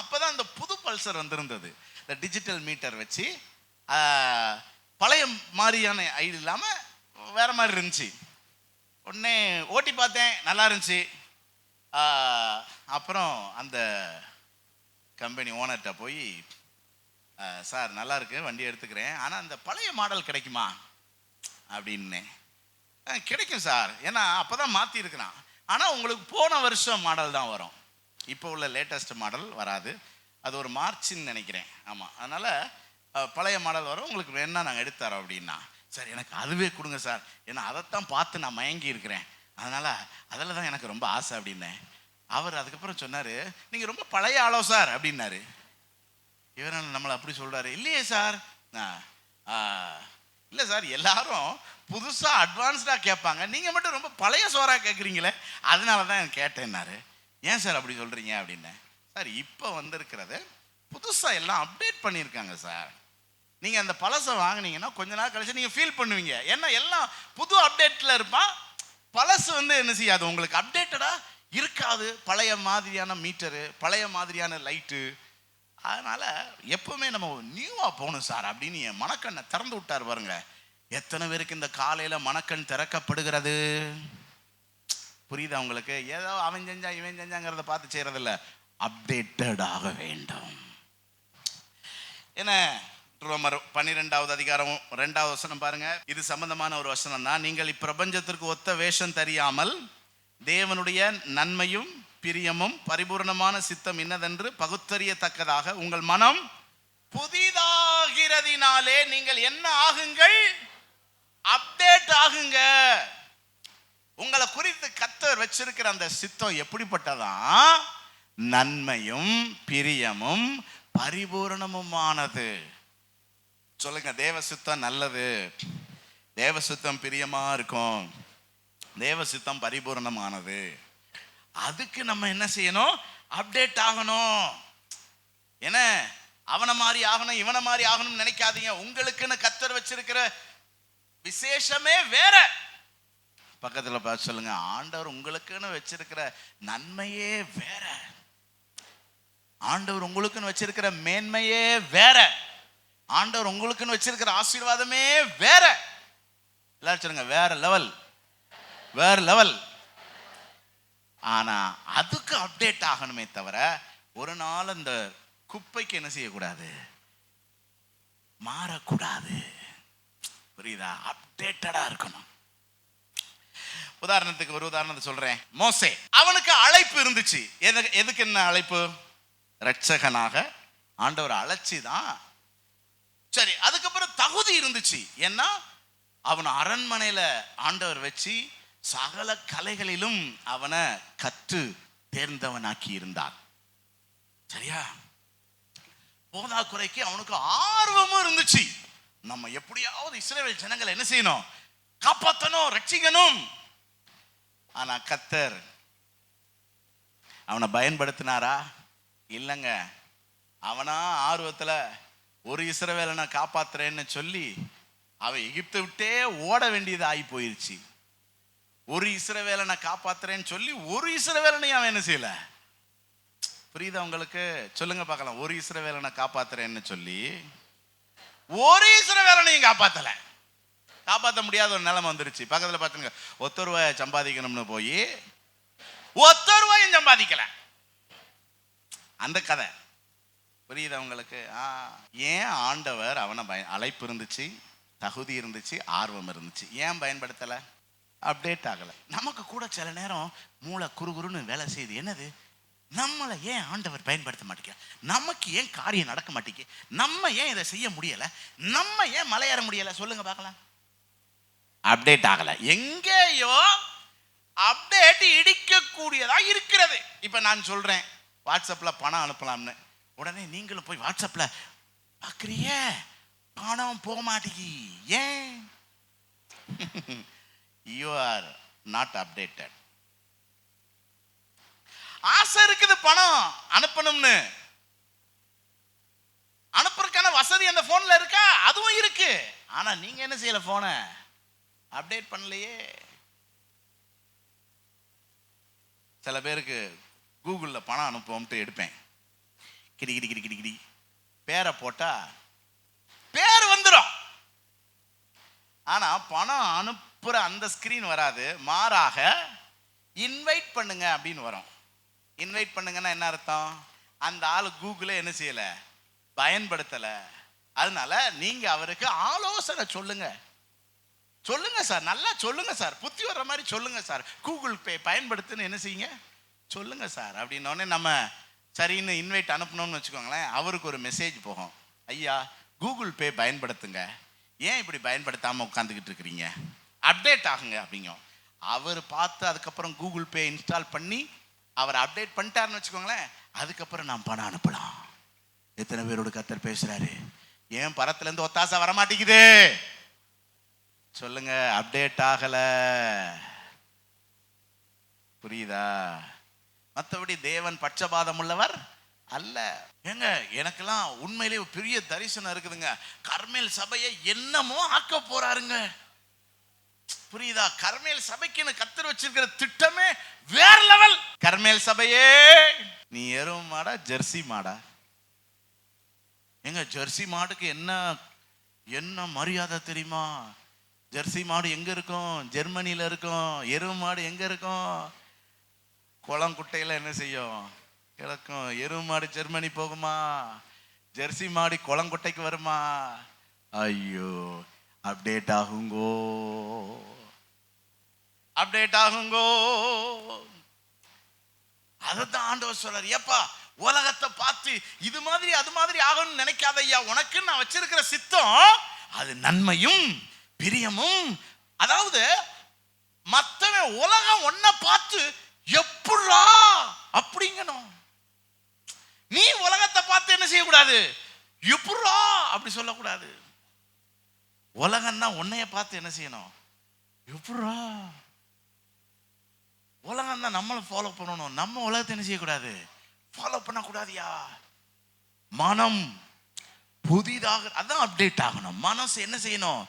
அப்போதான் இந்த புது பல்சர் வந்திருந்தது, இந்த டிஜிட்டல் மீட்டர் வச்சு பழைய மாதிரியான ஐடி இல்லாமல் வேற மாதிரி இருந்துச்சு. உடனே ஓட்டி பார்த்தேன், நல்லா இருந்துச்சு. அப்புறம் அந்த கம்பெனி ஓனர்கிட்ட போய், சார் நல்லா இருக்கு வண்டி எடுத்துக்கிறேன், ஆனால் அந்த பழைய மாடல் கிடைக்குமா அப்படின்னு. கிடைக்கும் சார், ஏன்னா அப்போதான் மாற்றிருக்கிறான், ஆனால் உங்களுக்கு போன வருஷம் மாடல் தான் வரும், இப்போ உள்ள லேட்டஸ்ட் மாடல் வராது, அது ஒரு மார்ச்ன்னு நினைக்கிறேன். ஆமாம், அதனால் பழைய மாடல் வரும், உங்களுக்கு வேணா நாங்கள் எடுத்துறோம் அப்படின்னா. சார் எனக்கு அதுவே கொடுங்க சார், ஏன்னா அதைத்தான் பார்த்து நான் மயங்கி இருக்கிறேன், அதனால் அதில் தான் எனக்கு ரொம்ப ஆசை அப்படின்னேன். அவர் அதுக்கப்புறம் சொன்னார், நீங்கள் ரொம்ப பழைய ஆளோ சார் அப்படின்னாரு. இவர் நம்மளை அப்படி சொல்கிறாரு. இல்லையே சார், இல்லை சார் எல்லாரும் புதுசாக அட்வான்ஸ்டாக கேட்பாங்க, நீங்கள் மட்டும் ரொம்ப பழைய சோறாக கேட்குறீங்களே, அதனால தான் எனக்கு கேட்டேன்னாரு. ஏன் சார் அப்படி சொல்கிறீங்க அப்படின்னேன். சார் இப்போ வந்திருக்கிறது புதுசாக எல்லாம் அப்டேட் பண்ணியிருக்காங்க சார், நீங்கள் அந்த பழசை வாங்கினீங்கன்னா கொஞ்ச நாள் கழிச்சு நீங்கள் ஃபீல் பண்ணுவீங்க, ஏன்னா எல்லாம் புது அப்டேட்டில் இருப்பான், பழசு என்ன செய்யாது, உங்களுக்கு அப்டேட்டடாக இருக்காது, பழைய மாதிரியான மீட்டரு, பழைய மாதிரியான லைட்டு. அதனால் எப்பவுமே நம்ம நியூவாக போகணும் சார் அப்படின்னு என் மனக்கண்ணை திறந்து விட்டார் பாருங்க. எத்தனை பேருக்கு இந்த காலையில் மனக்கண் திறக்கப்படுகிறது? புரியுதா உங்களுக்கு? ஏதோ அவன் செஞ்சா இவன் செஞ்சாங்கிறத பார்த்து செய்யறதில்ல, அப்டேட்டட் ஆக வேண்டும். என்ன ரோமர் 12வது அதிகாரம் 2வது வசனம் பாருங்க. இது சம்பந்தமான ஒரு வசனம் தான். நீங்கள் இப்பிரபஞ்சத்திற்கு ஒத்த வேஷம் தெரியாமல் தேவனுடைய நன்மையும் பிரியமும் பரிபூர்ணமான சித்தம் இன்னதென்று பகுத்தறியத்தக்கதாக உங்கள் மனம் புதிதாகிறதினாலே நீங்கள் என்ன ஆகுங்கள், அப்டேட் ஆகுங்க. உங்களை குறித்து கர்த்தர் வச்சிருக்கிற அந்த சித்தம் எப்படிப்பட்டதான்? நன்மையும் பிரியமும் பரிபூரணமுமானது. சொல்லுங்க, தேவ சித்தம் நல்லது, தேவ சித்தம் பிரியமா இருக்கும், தேவ சித்தம் பரிபூரணமானது. அதுக்கு நம்ம என்ன செய்யணும்? அப்டேட் ஆகணும். என்ன அவனை மாதிரி ஆகணும் இவனை மாதிரி ஆகணும்னு நினைக்காதீங்க. உங்களுக்குன்னு கர்த்தர் வச்சிருக்கிற விசேஷமே வேற. பக்கத்துல பார்த்து சொல்லுங்க, ஆண்டவர் உங்களுக்குன்னு வச்சிருக்கிற நன்மையே வேற, ஆண்டவர் உங்களுக்குன்னு வச்சிருக்கிற மேன்மையே வேற, ஆண்டவர் உங்களுக்குன்னு வச்சிருக்கிற ஆசீர்வாதமே வேற. எல்லாரும் சொல்லுங்க, வேற லெவல், வேற லெவல். ஆனா அதுக்கு அப்டேட் ஆகணுமே தவிர ஒரு நாள் இந்த குப்பைக்கு என்ன செய்யக்கூடாது, மாறக்கூடாது. புரியுதா? அப்டேட்டடா இருக்கணும். உதாரணத்துக்கு ஒரு உதாரணத்தை சொல்றேன். மோசே, அவனுக்கு அழைப்பு இருந்துச்சு. எதுக்கு என்ன அழைப்பு? ரட்சகனாக ஆண்டவர் அழைச்சிதான். சரி, அதுக்கப்புறம் தகுதி இருந்துச்சு. ஏன்னா அவன் அரண்மனையில ஆண்டவர் வச்சு சகல கலைகளிலும் அவனை கற்று தேர்ந்தவனாக்கி இருந்தார். சரியா? போதா குறைக்கு அவனுக்கு ஆர்வமும் இருந்துச்சு. நம்ம எப்படியாவது இஸ்ரவேல் ஜனங்களை என்ன செய்யணும்? காப்பாற்றணும், ரட்சிக்கணும். ஆனா கர்த்தர் அவனை பயன்படுத்தினாரா? இல்லைங்க. அவனா ஆர்வத்துல ஒரு இஸ்ரவேலனை காப்பாத்துறேன்னு சொல்லி அவன் எகிப்தை விட்டே ஓட வேண்டியது ஆகி போயிருச்சு. ஒரு இஸ்ரவேலனை காப்பாத்துறேன்னு சொல்லி ஒரு இஸ்ரவேலனை அவன் என்ன செய்யல. புரியுதா உங்களுக்கு? சொல்லுங்க பார்க்கலாம். ஒரு இஸ்ரவேலனை காப்பாத்துறேன்னு சொல்லி ஒரு இஸ்ரவேலனையும் காப்பாற்ற முடியாத ஒரு நிலைமை வந்துருச்சு. பக்கத்துல பாத்துங்க, ஒத்த ரூபாயை சம்பாதிக்கணும்னு போய் ஒத்த ரூபாயும் சம்பாதிக்கல. அந்த கதை புரியுதா உங்களுக்கு? ஏன் ஆண்டவர் அவனை அழைப்பு இருந்துச்சு, தகுதி இருந்துச்சு, ஆர்வம் இருந்துச்சு. ஏன் பயன்படுத்தல? அப்டேட் ஆகல. நமக்கு கூட சில நேரம் மூளை குறுகுறுன்னு வேலை செய்யுது. என்னது? நம்மளை ஏன் ஆண்டவர் பயன்படுத்த மாட்டேங்க? நமக்கு ஏன் காரியம் நடக்க மாட்டேங்க? நம்ம ஏன் இதை செய்ய முடியல? நம்ம ஏன் மலையேற முடியல? சொல்லுங்க பார்க்கலாம். அப்டேட் ஆகல. எங்கேயோ அப்டேட் இடிக்கக்கூடியதா இருக்கிறது. இப்ப நான் சொல்றேன் வாட்ஸ்அப்ல பணம் அனுப்பலாம்னு, உடனே நீங்களும் போய் வாட்ஸ்அப்ல பாக்குறிய, பணம் போக மாட்டேங்கி. ஏன்? you are not updated. ஆசை இருக்குது பணம் அனுப்பணும்னு, அனுப்புறதுக்கான வசதி அந்த போன்ல இருக்கா? அதுவும் இருக்கு. ஆனா நீங்க என்ன செய்யல? போனை அப்டேட் பண்ணலையே. சில பேருக்கு கூகுளில் பணம் அனுப்புவோம்ட்டு எடுப்பேன். கிடி கிடி கிடி கிடி கிடி பேரை போட்டா பேர் வந்துடும். ஆனா பணம் அனுப்புற அந்த ஸ்கிரீன் வராது. மாறாக இன்வைட் பண்ணுங்க அப்படின்னு வரும். இன்வைட் பண்ணுங்கன்னா என்ன அர்த்தம்? அந்த ஆள் கூகுளை என்ன செய்யல, பயன்படுத்தல. அதனால நீங்க அவருக்கு ஆலோசனை சொல்லுங்க சார், நல்லா சொல்லுங்க சார், புத்தி வர்ற மாதிரி சொல்லுங்க சார், கூகுள் பே பயன்படுத்துன்னு என்ன செய்யுங்க சொல்லுங்க சார் அப்படின்னோடனே நம்ம சரின்னு இன்வைட் அனுப்பணும்னு வச்சுக்கோங்களேன். அவருக்கு ஒரு மெசேஜ் போகும், ஐயா கூகுள் பே பயன்படுத்துங்க, ஏன் இப்படி பயன்படுத்தாம உட்காந்துக்கிட்டு இருக்கிறீங்க, அப்டேட் ஆகுங்க அப்படிங்க. அவர் பார்த்து அதுக்கப்புறம் கூகுள் பே இன்ஸ்டால் பண்ணி அவர் அப்டேட் பண்ணிட்டாருன்னு வச்சுக்கோங்களேன். அதுக்கப்புறம் நான் பணம் அனுப்பலாம். எத்தனை பேரோட கர்த்தர் பேசுறாரு? ஏன் பரத்துல இருந்து ஒத்தாசை வரமாட்டேங்குது? சொல்லுங்க, அப்டேட் ஆகல. புரியுதா? மற்றபடி தேவன் பட்சபாதம் உள்ளவர் அல்ல. ஏங்க எனக்கெல்லாம் உண்மையிலேயே பெரிய தரிசனம் இருக்குதுங்க. கர்மேல் சபையை என்னமோ ஆக்க போறாருங்க. புரியுதா? கர்மேல் சபைக்குன்னு கர்த்தர் வச்சிருக்கிற திட்டமே வேற லெவல். கர்மேல் சபையே, நீ எருமை மாடா ஜெர்சி மாடா? எங்க ஜெர்சி மாடுக்கு என்ன மரியாதை தெரியுமா? ஜெர்சி மாடு எங்க இருக்கும்? ஜெர்மனியில இருக்கும். எருமை மாடு எங்க இருக்கும்? குளம் குட்டையில என்ன செய்யும்? கிடக்கும். எருமை மாடு ஜெர்மனி போகுமா? ஜெர்சி மாடு குளங்குட்டைக்கு வருமா? ஐயோ, அப்டேட் ஆகுங்கோ, அப்டேட் ஆகுங்கோ. அதான் ஆண்டவர் சொல்றாரு, ஏப்பா உலகத்தை பார்த்து இது மாதிரி அது மாதிரி ஆகணும்னு நினைக்காத ஐயா. உனக்கு நான் வச்சிருக்கிற சித்தம் அது நன்மையும் பிரியமும். அதாவது மத்தவன் உலகம் ஒன்ன பார்த்து எப்படா அப்படிங்கணும். நீ உலகத்தை பார்த்து என்ன செய்யக்கூடாது? எப்படா அப்படி சொல்லக்கூடாது. உலகம்னா உன்னைய பார்த்து என்ன செய்யணும்? எப்படா. உலகம் தான் நம்மளை ஃபாலோ பண்ணணும். நம்ம உலகத்தை என்ன செய்யக்கூடாது? ஃபாலோ பண்ணக்கூடாதியா. மனம் புதிதாக, அதான் அப்டேட் ஆகணும். மனசு என்ன செய்யணும்?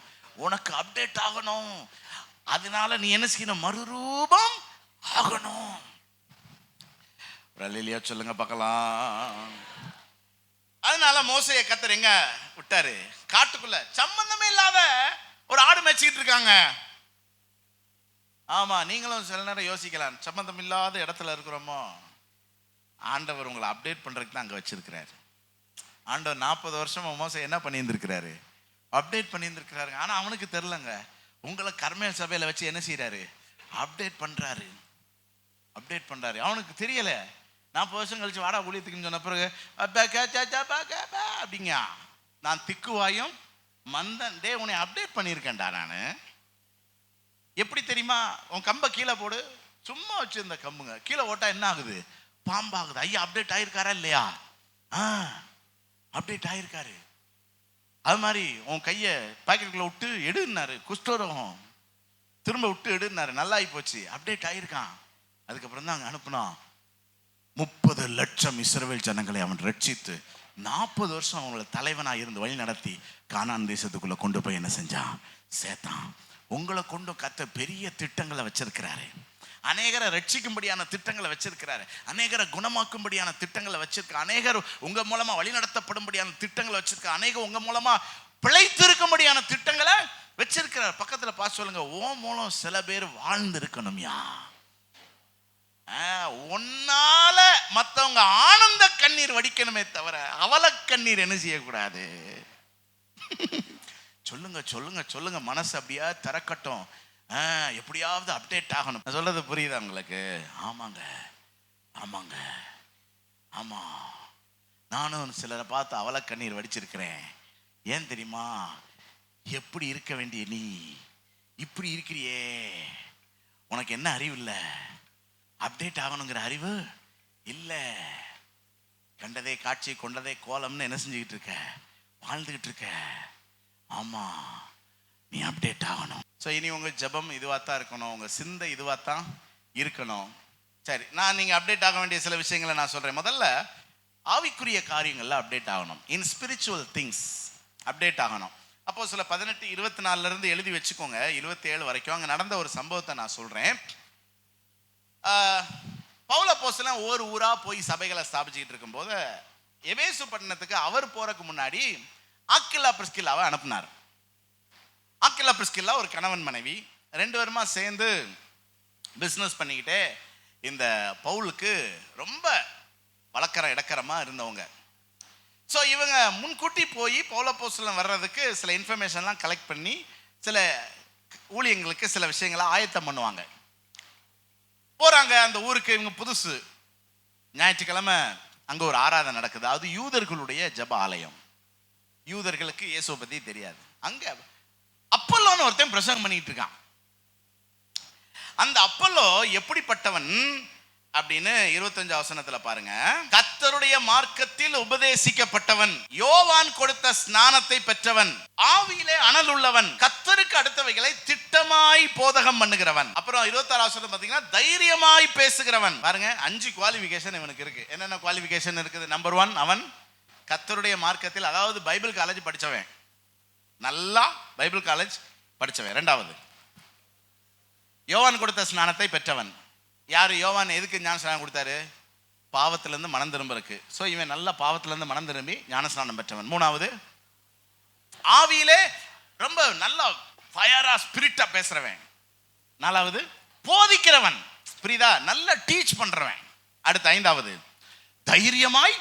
உனக்கு அப்டேட் ஆகணும். அதனால நீ என்ன செய்யணும்? மறுரூபம் ஆகணும். அல்லேலூயா சொல்லுங்க பார்க்கலாம். அதனால மோசேயை கர்த்தர் எங்க விட்டாரு? காட்டுக்குள்ள. சம்பந்தமே இல்லாத ஒரு ஆடு மேய்ச்சிக்கிட்டு இருக்காங்க. ஆமா, நீங்களும் சில நேரம் யோசிக்கலாம், சம்பந்தம் இல்லாத இடத்துல இருக்கிறோமோ. ஆண்டவர் உங்களை அப்டேட் பண்றதுக்கு தான் அங்க வச்சிருக்கிறாரு. ஆண்டவர் 40 வருஷமா மோசே என்ன பண்ணியிருந்திருக்கிறாரு? அப்டேட் பண்ணியிருந்திருக்கிறாரு. ஆனா அவனுக்கு தெரியலங்க. உங்களை கர்மேல் சபையில வச்சு என்ன செய்யறாரு? அப்டேட் பண்றாரு. அவனுக்கு தெரியல. 40 வருஷம் கழிச்சு வாடா ஊழியத்துக்குன்னு சொன்ன பிறகு அப்படிங்க, நான் திக்குவாயும் மந்தன் டே உன்னை அப்டேட் பண்ணியிருக்கேன்டா நான். எப்படி தெரியுமா? உன் கம்பை கீழே போடு. சும்மா வச்சிருந்த கம்புங்க கீழே ஓட்டா என்ன ஆகுது? பாம்பாகுது. ஐயா அப்டேட் ஆயிருக்காரா இல்லையா? அப்டேட் ஆயிருக்காரு. அது மாதிரி உன் கையை பாக்கெட்டுக்குள்ள விட்டு எடுனாரு, குஷ்டரோகம் திரும்ப விட்டு எடுனாரு, நல்லா ஆகி போச்சு, அப்டேட் ஆயிருக்கான். அதுக்கப்புறம் தான் அங்கே அனுப்புனான். 30 லட்சம் இஸ்ரவேல் ஜனங்களை அவன் ரட்சித்து 40 வருஷம் அவங்களை தலைவனாக இருந்து வழி நடத்தி கானான் தேசத்துக்குள்ள கொண்டு போய் என்ன செஞ்சான்? சேர்த்தான். உங்களை கொண்டு கத்த பெரிய திட்டங்களை வச்சிருக்கிறாரு. அநேகரை ரட்சிக்கும்படியான திட்டங்களை வச்சிருக்கிறாரு. அநேகரை குணமாக்கும்படியான திட்டங்களை வச்சிருக்க. அநேகர் உங்க மூலமா வழி நடத்தப்படும்படியான திட்டங்களை வச்சிருக்க. அநேகர் உங்க மூலமா பிழைத்திருக்கும்படியான திட்டங்களை வச்சிருக்கிறார். பக்கத்துல பார்த்து சொல்லுங்க, ஓ மூலம் சில பேர் வாழ்ந்து இருக்கணும்யா. உன்னால மற்றவங்க ஆனந்த கண்ணீர் வடிக்கணுமே தவிர அவல கண்ணீர் என்ன செய்யக்கூடாது. சொல்லுங்க சொல்லுங்க சொல்லுங்க, மனசு அப்படியா திறக்கட்டும். எப்படியாவது அப்டேட் ஆகணும். சொல்றது புரியுதா உங்களுக்கு? ஆமாங்க ஆமாங்க ஆமா. நானும் சிலரை பார்த்து அவல கண்ணீர் வடிச்சிருக்கிறேன். ஏன் தெரியுமா? எப்படி இருக்க வேண்டிய நீ இப்படி இருக்கிறியே. உனக்கு என்ன அறிவு இல்லை? அப்டேட் ஆகணுங்கிற அறிவு இல்லை. கண்டதே காட்சி கொண்டதே கோலம்னு என்ன செஞ்சுக்கிட்டு இருக்க? வாழ்ந்துகிட்டு இருக்க. ஆமா, நீ அப்டேட் ஆகணும். ஸோ இனி உங்கள் ஜெபம் இதுவாக தான் இருக்கணும், உங்கள் சிந்தை இதுவாக தான் இருக்கணும். சரி, நீங்கள் அப்டேட் ஆக வேண்டிய சில விஷயங்களை நான் சொல்கிறேன். முதல்ல ஆவிக்குரிய காரியங்களில் அப்டேட் ஆகணும். இன் ஸ்பிரிச்சுவல் திங்ஸ் அப்டேட் ஆகணும். அப்போ சில 18:24 எழுதி வச்சுக்கோங்க, 27 வரைக்கும் அங்கே நடந்த ஒரு சம்பவத்தை நான் சொல்கிறேன். பவுல் அப்போஸ்தலன் ஒரு ஊரா போய் சபைகளை ஸ்தாபிச்சுக்கிட்டு இருக்கும்போது எபேசு பட்டணத்துக்கு அவர் போறதுக்கு முன்னாடி ஆக்கில்லா பிரிஸ்கில்லாவை அனுப்புனார். ஆக்கில்லா பிரிஸ்கில்லா ஒரு கணவன் மனைவி, 2 பேருமா சேர்ந்து பிஸ்னஸ் பண்ணிக்கிட்டே இந்த பவுலுக்கு ரொம்ப வழக்கர இடக்கரமா இருந்தவங்க. ஸோ இவங்க முன்கூட்டி போய் பவுல் அப்போஸ்தலன் வர்றதுக்கு சில இன்ஃபர்மேஷன்லாம் கலெக்ட் பண்ணி சில ஊழியங்களுக்கு சில விஷயங்களை ஆயத்தம் பண்ணுவாங்க. போறாங்க அந்த ஊருக்கு. இவங்க புதுசு. ஞாயிற்றுக்கிழமை அங்க ஒரு ஆராதனை நடக்குது. அது யூதர்களுடைய ஜெப ஆலயம். யூதர்களுக்கு இயேசுவை பத்தி தெரியாது. அங்க அப்பல்லோன்னு ஒருத்தன் பிரசங்கம் பண்ணிட்டு இருக்கான். அந்த அப்பல்லோ எப்படிப்பட்டவன் அப்படின்னு 25 வசனத்துல பாருங்க. கர்த்தருடைய மார்க்கத்தில் உபதேசிக்கப்பட்டவன், யோவான் கொடுத்த ஸ்நானத்தை பெற்றவன், ஆவியிலே அனல் உள்ளவன், கர்த்தருக்கு அடுத்தவைகளை திட்டமாய் போதகம் பண்ணுகிறவன். அப்புறம் 26 வசனம் பாத்தீங்கன்னா தைரியமாய் பேசுகிறவன். பாருங்க, 5 குவாலிஃபிகேஷன் இவனுக்கு இருக்கு. என்னென்ன குவாலிஃபிகேஷன் இருக்குது? நம்பர் 1, அவன் கர்த்தருடைய மார்க்கத்தில், அதாவது பைபிள் காலேஜ் படிச்சவன், நல்லா பைபிள் காலேஜ் படிச்சவன். 2வது, யோவான் கொடுத்த ஸ்நானத்தை பெற்றவன். யாரு யோவான்? எதுக்கு ஞானஸ்நானம் கொடுத்தாரு? பாவத்திலிருந்து மனம் திரும்புறதுக்கு. ஸோ இவன் நல்ல பாவத்திலிருந்து மனம் திரும்பி ஞானஸ்நானம் பெற்றவன். 3வது, ஆவியிலே ரொம்ப நல்ல ஃபயரா ஸ்பிரிட்டா பேசுறவன். 4வது, போதிக்கிறவன். புரியுதா? நல்ல டீச் பண்றவன். அடுத்து 5வது, தைரியமாய்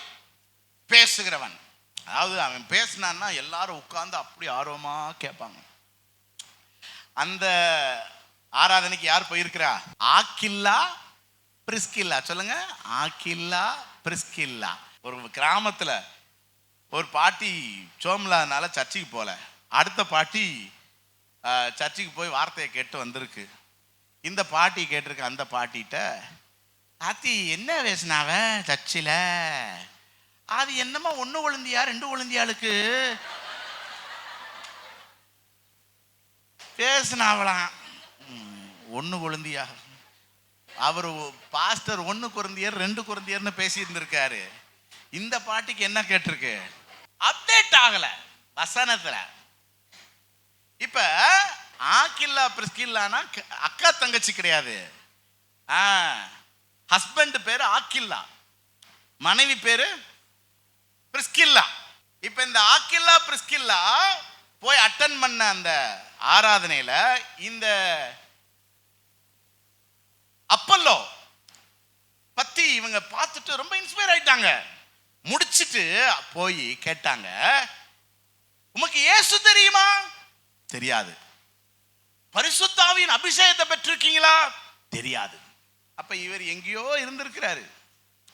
பேசுகிறவன். அதாவது அவன் பேசினான்னா எல்லாரும் உட்கார்ந்து அப்படி ஆர்வமா கேட்பாங்க. அந்த ஆராதனைக்கு யார் போயிருக்கிறா? Aquila Priscilla. சொல்லுங்க, ஆக்கில்லா பிரிஸ்கில்லா. ஒரு கிராமத்துல ஒரு பாட்டி சோம்லானால சர்ச்சுக்கு போல, அடுத்த பாட்டி சர்ச்சுக்கு போய் வார்த்தையை கேட்டு வந்திருக்கு. இந்த பாட்டி கேட்டிருக்கு அந்த பாட்டிகிட்ட, ஆத்தி என்ன பேசினாவ சர்ச்சில்? அது என்னமா 1 கொழுந்தியா 2 கொழுந்தியாளுக்கு பேசினாவலாம். 1 கொழுந்தியா? அவர் பாஸ்டர் 1 கொரிந்தியர் 2 கொரிந்தியர்னு பேசி இருந்திருக்காரு. இந்த பாட்டிக்கு என்ன கேட்டிருக்கு? அப்டேட் ஆகல வசனத்துல. இப்ப ஆக்கில்லா பிரிஸ்கில்லானா அக்கா தங்கச்சி கிடையாது. ஹஸ்பண்ட் பேரு ஆக்கில்லா, மனைவி பேரு பிரிஸ்கில்லா. இப்ப இந்த ஆக்கில்லா பிரிஸ்கில்லா போய் அட்டன் பண்ண அந்த ஆராதனையில இந்த அப்பல்லோ பத்தி இவங்க பார்த்துட்டு ரொம்ப இன்ஸ்பயர் ஆயிட்டாங்க. முடிச்சிட்டு போய் கேட்டாங்க, உமக்கு இயேசு தெரியுமா? தெரியாது. பரிசுத்த ஆவியின் அபிஷேகத்தை பெற்றிருக்கீங்களா? தெரியாது. அப்ப இவர் எங்கேயோ இருந்திருக்கிறாரு.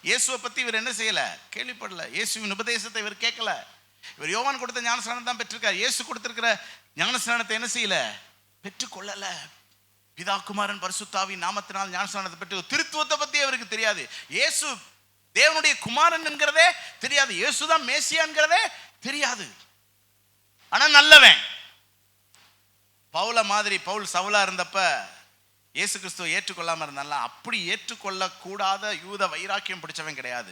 இயேசுவை பத்தி இவர் என்ன செய்யல, கேள்விப்படல. இயேசுவின் உபதேசத்தை இவர் கேட்கல. இவர் யோவான் கொடுத்த ஞானஸ்நானம் தான் பெற்றிருக்கார். இயேசு கொடுத்திருக்கிற ஞானஸ்நானத்தை என்ன செய்யல, பெற்றுக்கொள்ளல. பிதா குமாரன் பரிசுத்த ஆவியின் நாமத்தினால் ஞானஸ்நானத்தை பெற்று திருத்துவத்தை பத்தி அவருக்கு தெரியாது. இயேசு தேவனுடைய குமாரன் என்கிறதே தெரியாது. இயேசுதான் மேசியான்கிறதே தெரியாது. ஆனா நல்லவன். பவுல மாதிரி, பவுல் சவுலா இருந்தப்ப இயேசு கிறிஸ்துவை ஏற்றுக்கொள்ளாம இருந்தால, அப்படி ஏற்றுக்கொள்ள கூடாத யூத வைராக்கியம் பிடிச்சவன் கிடையாது.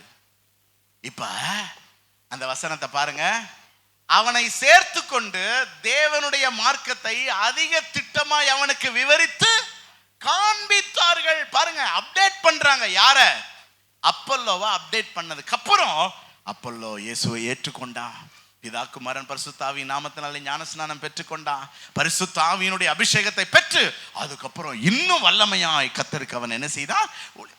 இப்ப அந்த வசனத்தை பாருங்க. அவனை சேர்த்து கொண்டு தேவனுடைய மார்க்கத்தை அதிக திட்டமாய் அவனுக்கு விவரித்து காண்பித்தார்கள். பாருங்க, அப்டேட் பண்றாங்க. யார? அப்பல்லோவா அப்டேட் பண்ணதுக்கு அப்புறம் அப்பல்லோ இயேசுவை ஏற்றுக்கொண்டான். பிதா குமாரன் பரிசுத்த ஆவியின் நாமத்தினாலே ஞானஸ்நானம் பெற்றுக்கொண்டான். பரிசுத்த ஆவியினுடைய அபிஷேகத்தை பெற்று அதுக்கப்புறம் இன்னும் வல்லமையாய் கர்த்தருக்கு அவன் என்ன செய்தான்.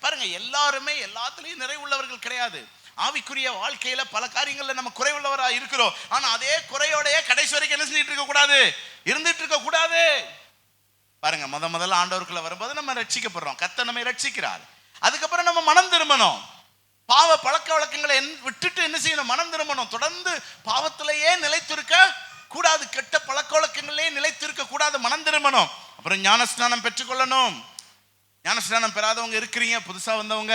பாருங்க, எல்லாருமே எல்லாத்துலயும் நிறைவுள்ளவர்கள் கிடையாது. ஆவிக்குரிய வாழ்க்கையில பல காரியங்கள்ல நம்ம குறைவுள்ளவரா இருக்கிறோம். ஆனா அதே குறையோடைய கடைசி வரைக்கும் என்ன செஞ்சிட்டு இருக்க கூடாது, இருந்துட்டு இருக்க கூடாது. பாருங்க, முதல்ல ஆண்டவருக்குள்ள வரும்போது நம்ம ரட்சிக்கப்படுறோம். கர்த்தர் நம்மை ரட்சிக்கிறார். அதுக்கப்புறம் நம்ம மனம் திரும்பணும். பாவ பழக்க வழக்கங்களை விட்டுட்டு என்ன செய்யணும், மனம் திரும்பணும். தொடர்ந்து பாவத்திலேயே நிலைத்திருக்க கூடாது, கெட்ட பழக்க வழக்கங்களே நிலைத்திருக்க கூடாது, மனம் திரும்பணும். அப்புறம் ஞானஸ்நானம் பெற்றுக்கொள்ளணும். ஞானஸ்நானம் பெறாதவங்க இருக்கிறீங்க, புதுசா வந்தவங்க,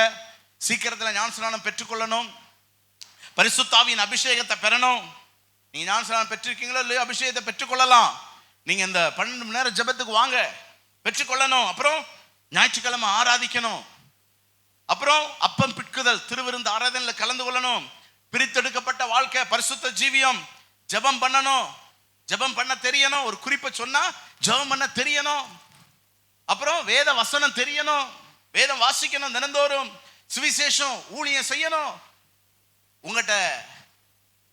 சீக்கிரத்தில் ஞானஸ்நானம் பெற்றுக்கொள்ளணும். பரிசுத்த ஆவியின் அபிஷேகத்தை பெறணும். நீங்க ஞானஸ்நானம் பெற்றிருக்கீங்களோ இல்லையோ, அபிஷேகத்தை பெற்றுக்கொள்ளலாம். நீங்க இந்த 12 மணி நேரம் ஜெபத்துக்கு வாங்க, பெற்றுக்கொள்ளணும். அப்புறம் ஞாயிற்றுக்கிழமை ஆராதிக்கணும். அப்புறம் அப்பம் பிட்குதல், திருவிருந்து ஆராதனையில் கலந்து கொள்ளணும். பிரித்தெடுக்கப்பட்ட வாழ்க்கை, பரிசுத்த ஜீவியம், ஜெபம் பண்ணணும். ஜெபம் பண்ண தெரியணும். ஒரு குறிப்பை சொன்னா ஜெபம் பண்ண தெரியணும். அப்புறம் வேத வசனம் தெரியணும். வேதம் வாசிக்கணும் தினந்தோறும். சுவிசேஷம் ஊழியம் செய்யணும். உங்ககிட்ட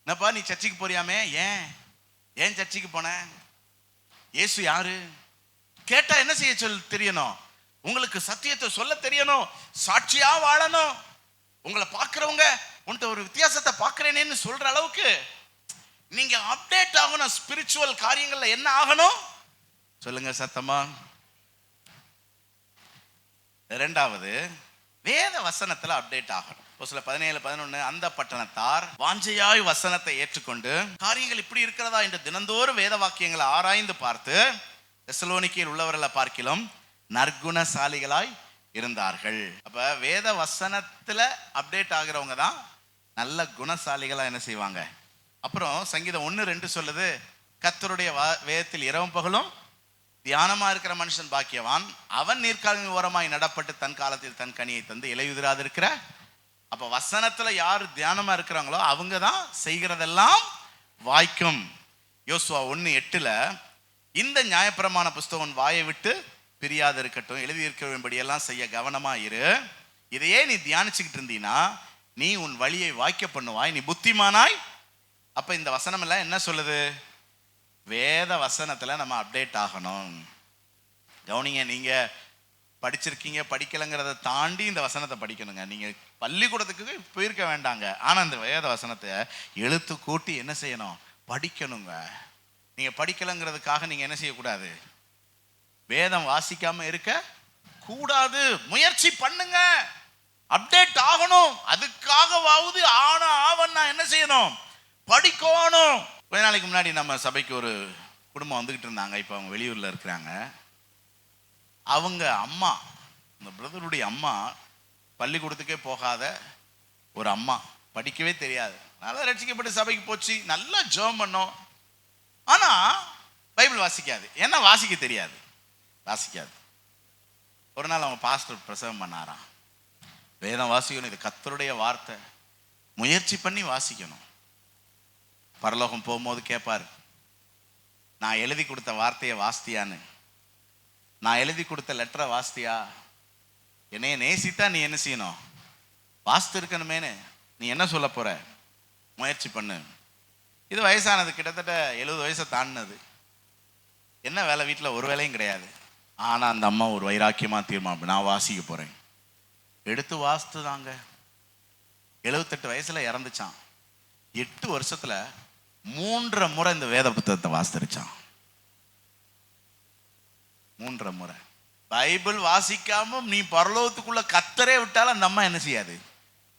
என்னப்பா நீ சர்ச்சுக்கு போறியாமே, ஏன் சர்ச்சுக்கு போன, இயேசு யாரு கேட்டா என்ன செய்ய தெரியணும். உங்களுக்கு சத்தியத்தை சொல்ல தெரியணும். சாட்சியா வாழணும். உங்களை பார்க்கிறவங்க உன்கிட்ட ஒரு வித்தியாசத்தை பார்க்கிறேனேன்னு சொல்ற அளவுக்கு நீங்க அப்டேட் ஆகணும். ஸ்பிரிச்சுவல் காரியங்கள்ல என்ன ஆகணும் சொல்லுங்க சத்தமா. இரண்டாவது, வேத வசனத்துல அப்டேட் ஆகணும். சில 17:11 அந்த பட்டணத்தார் வாஞ்சையாய் வசனத்தை ஏற்றுக்கொண்டு காரியங்கள் இப்படி இருக்கிறதா என்று தினந்தோறும் வேத வாக்கியங்களை ஆராய்ந்து பார்த்து தெசலோனிக்கேயில் உள்ளவர்களை பார்க்கிலும் நற்குணசாலிகளாய் இருந்தார்கள். அப்ப வேத வசனத்துல அப்டேட் ஆகிறவங்க தான் நல்ல குணசாலிகளா என்ன செய்வாங்க. அப்புறம் சங்கீதம் 1:2 சொல்லுது, கர்த்தருடைய வேதத்தில் இரவும் பகலும் தியானமா இருக்கிற மனுஷன் பாக்கியவான், அவன் நீர்க்காலின் ஓரமாய் நடப்பட்டு தன் காலத்தில் தன் கனியை தந்து இலையுதிராது இருக்கிற. அப்ப வசனத்துல யார் தியானமா இருக்கிறாங்களோ அவங்க தான் செய்கிறதெல்லாம் வாய்க்கும். யோசுவா 1:8 இந்த நியாயப்பிரமாண புஸ்தகம் வாயை விட்டு பிரியாது இருக்கட்டும், எழுதியிருக்க எல்லாம் செய்ய கவனமா இரு. இதையே நீ தியானிச்சுக்கிட்டு இருந்தீன்னா நீ உன் வழியை வாய்க்க பண்ணுவாய், நீ புத்திமானாய். அப்ப இந்த வசனம் எல்லாம் என்ன சொல்லுது, வேத வசனத்துல நம்ம அப்டேட் ஆகணும். கவனிங்க, நீங்க படிச்சிருக்கீங்க படிக்கலைங்கிறத தாண்டி இந்த வசனத்தை படிக்கணுங்க. நீங்க பள்ளிக்கூடத்துக்கு போயிருக்க வேண்டாங்க, ஆனா இந்த வேத வசனத்தை எழுத்து கூட்டி என்ன செய்யணும், படிக்கணுங்க. நீங்க படிக்கலைங்கிறதுக்காக நீங்க என்ன செய்யக்கூடாது, வேதம் வாசிக்காம இருக்க கூடாது. முயற்சி பண்ணுங்க, அப்டேட் ஆகணும். அதுக்காகவாவது ஆவன்னா என்ன செய்யணும், படிக்கணும். கொஞ்ச நாளைக்கு முன்னாடி நம்ம சபைக்கு ஒரு குடும்பம் வந்துகிட்டு இருந்தாங்க. இப்போ அவங்க வெளியூர்ல இருக்கிறாங்க. அவங்க அம்மா, இந்த பிரதருடைய அம்மா, பள்ளிக்கூடத்துக்கே போகாத ஒரு அம்மா, படிக்கவே தெரியாது. நல்லா ரட்சிக்கப்பட்டு சபைக்கு போச்சு, நல்லா ஜெபம் பண்ணோம். ஆனா பைபிள் வாசிக்காது. ஏன்னா வாசிக்க தெரியாது, வாசிக்காது. ஒரு நாள் அவங்க பாஸ்டர் பிரசவம் பண்ணாராம், வேதம் வாசிக்கணும், இது கர்த்தருடைய வார்த்தை, முயற்சி பண்ணி வாசிக்கணும். பரலோகம் போகும்போது கேட்பார், நான் எழுதி கொடுத்த வார்த்தையை வாசித்தியான்னு, நான் எழுதி கொடுத்த லெட்டரை வாசித்தியா, என்னைய நேசித்தா நீ என்ன செய்யணும், வாசித்து இருக்கணுமேனு நீ என்ன சொல்ல போற, முயற்சி பண்ணு. இது வயசானது, கிட்டத்தட்ட 70 வயசை தாண்டினது. என்ன வேலை, வீட்டில் ஒரு வேலையும் கிடையாது. ஆனால் அந்த அம்மா ஒரு வைராக்கியமா தீர்மானம், நான் வாசிக்க போறேன். எடுத்து வாசித்து தாங்க 78 வயசுல இறந்துச்சான். 8 வருஷத்துல 3 முறை இந்த வேத புத்தகத்தை வாசிச்சிருச்சான். 3 முறை. பைபிள் வாசிக்காம நீ பரலோகத்துக்குள்ள கத்தரே விட்டாலும் அந்த அம்மா என்ன செய்யாது.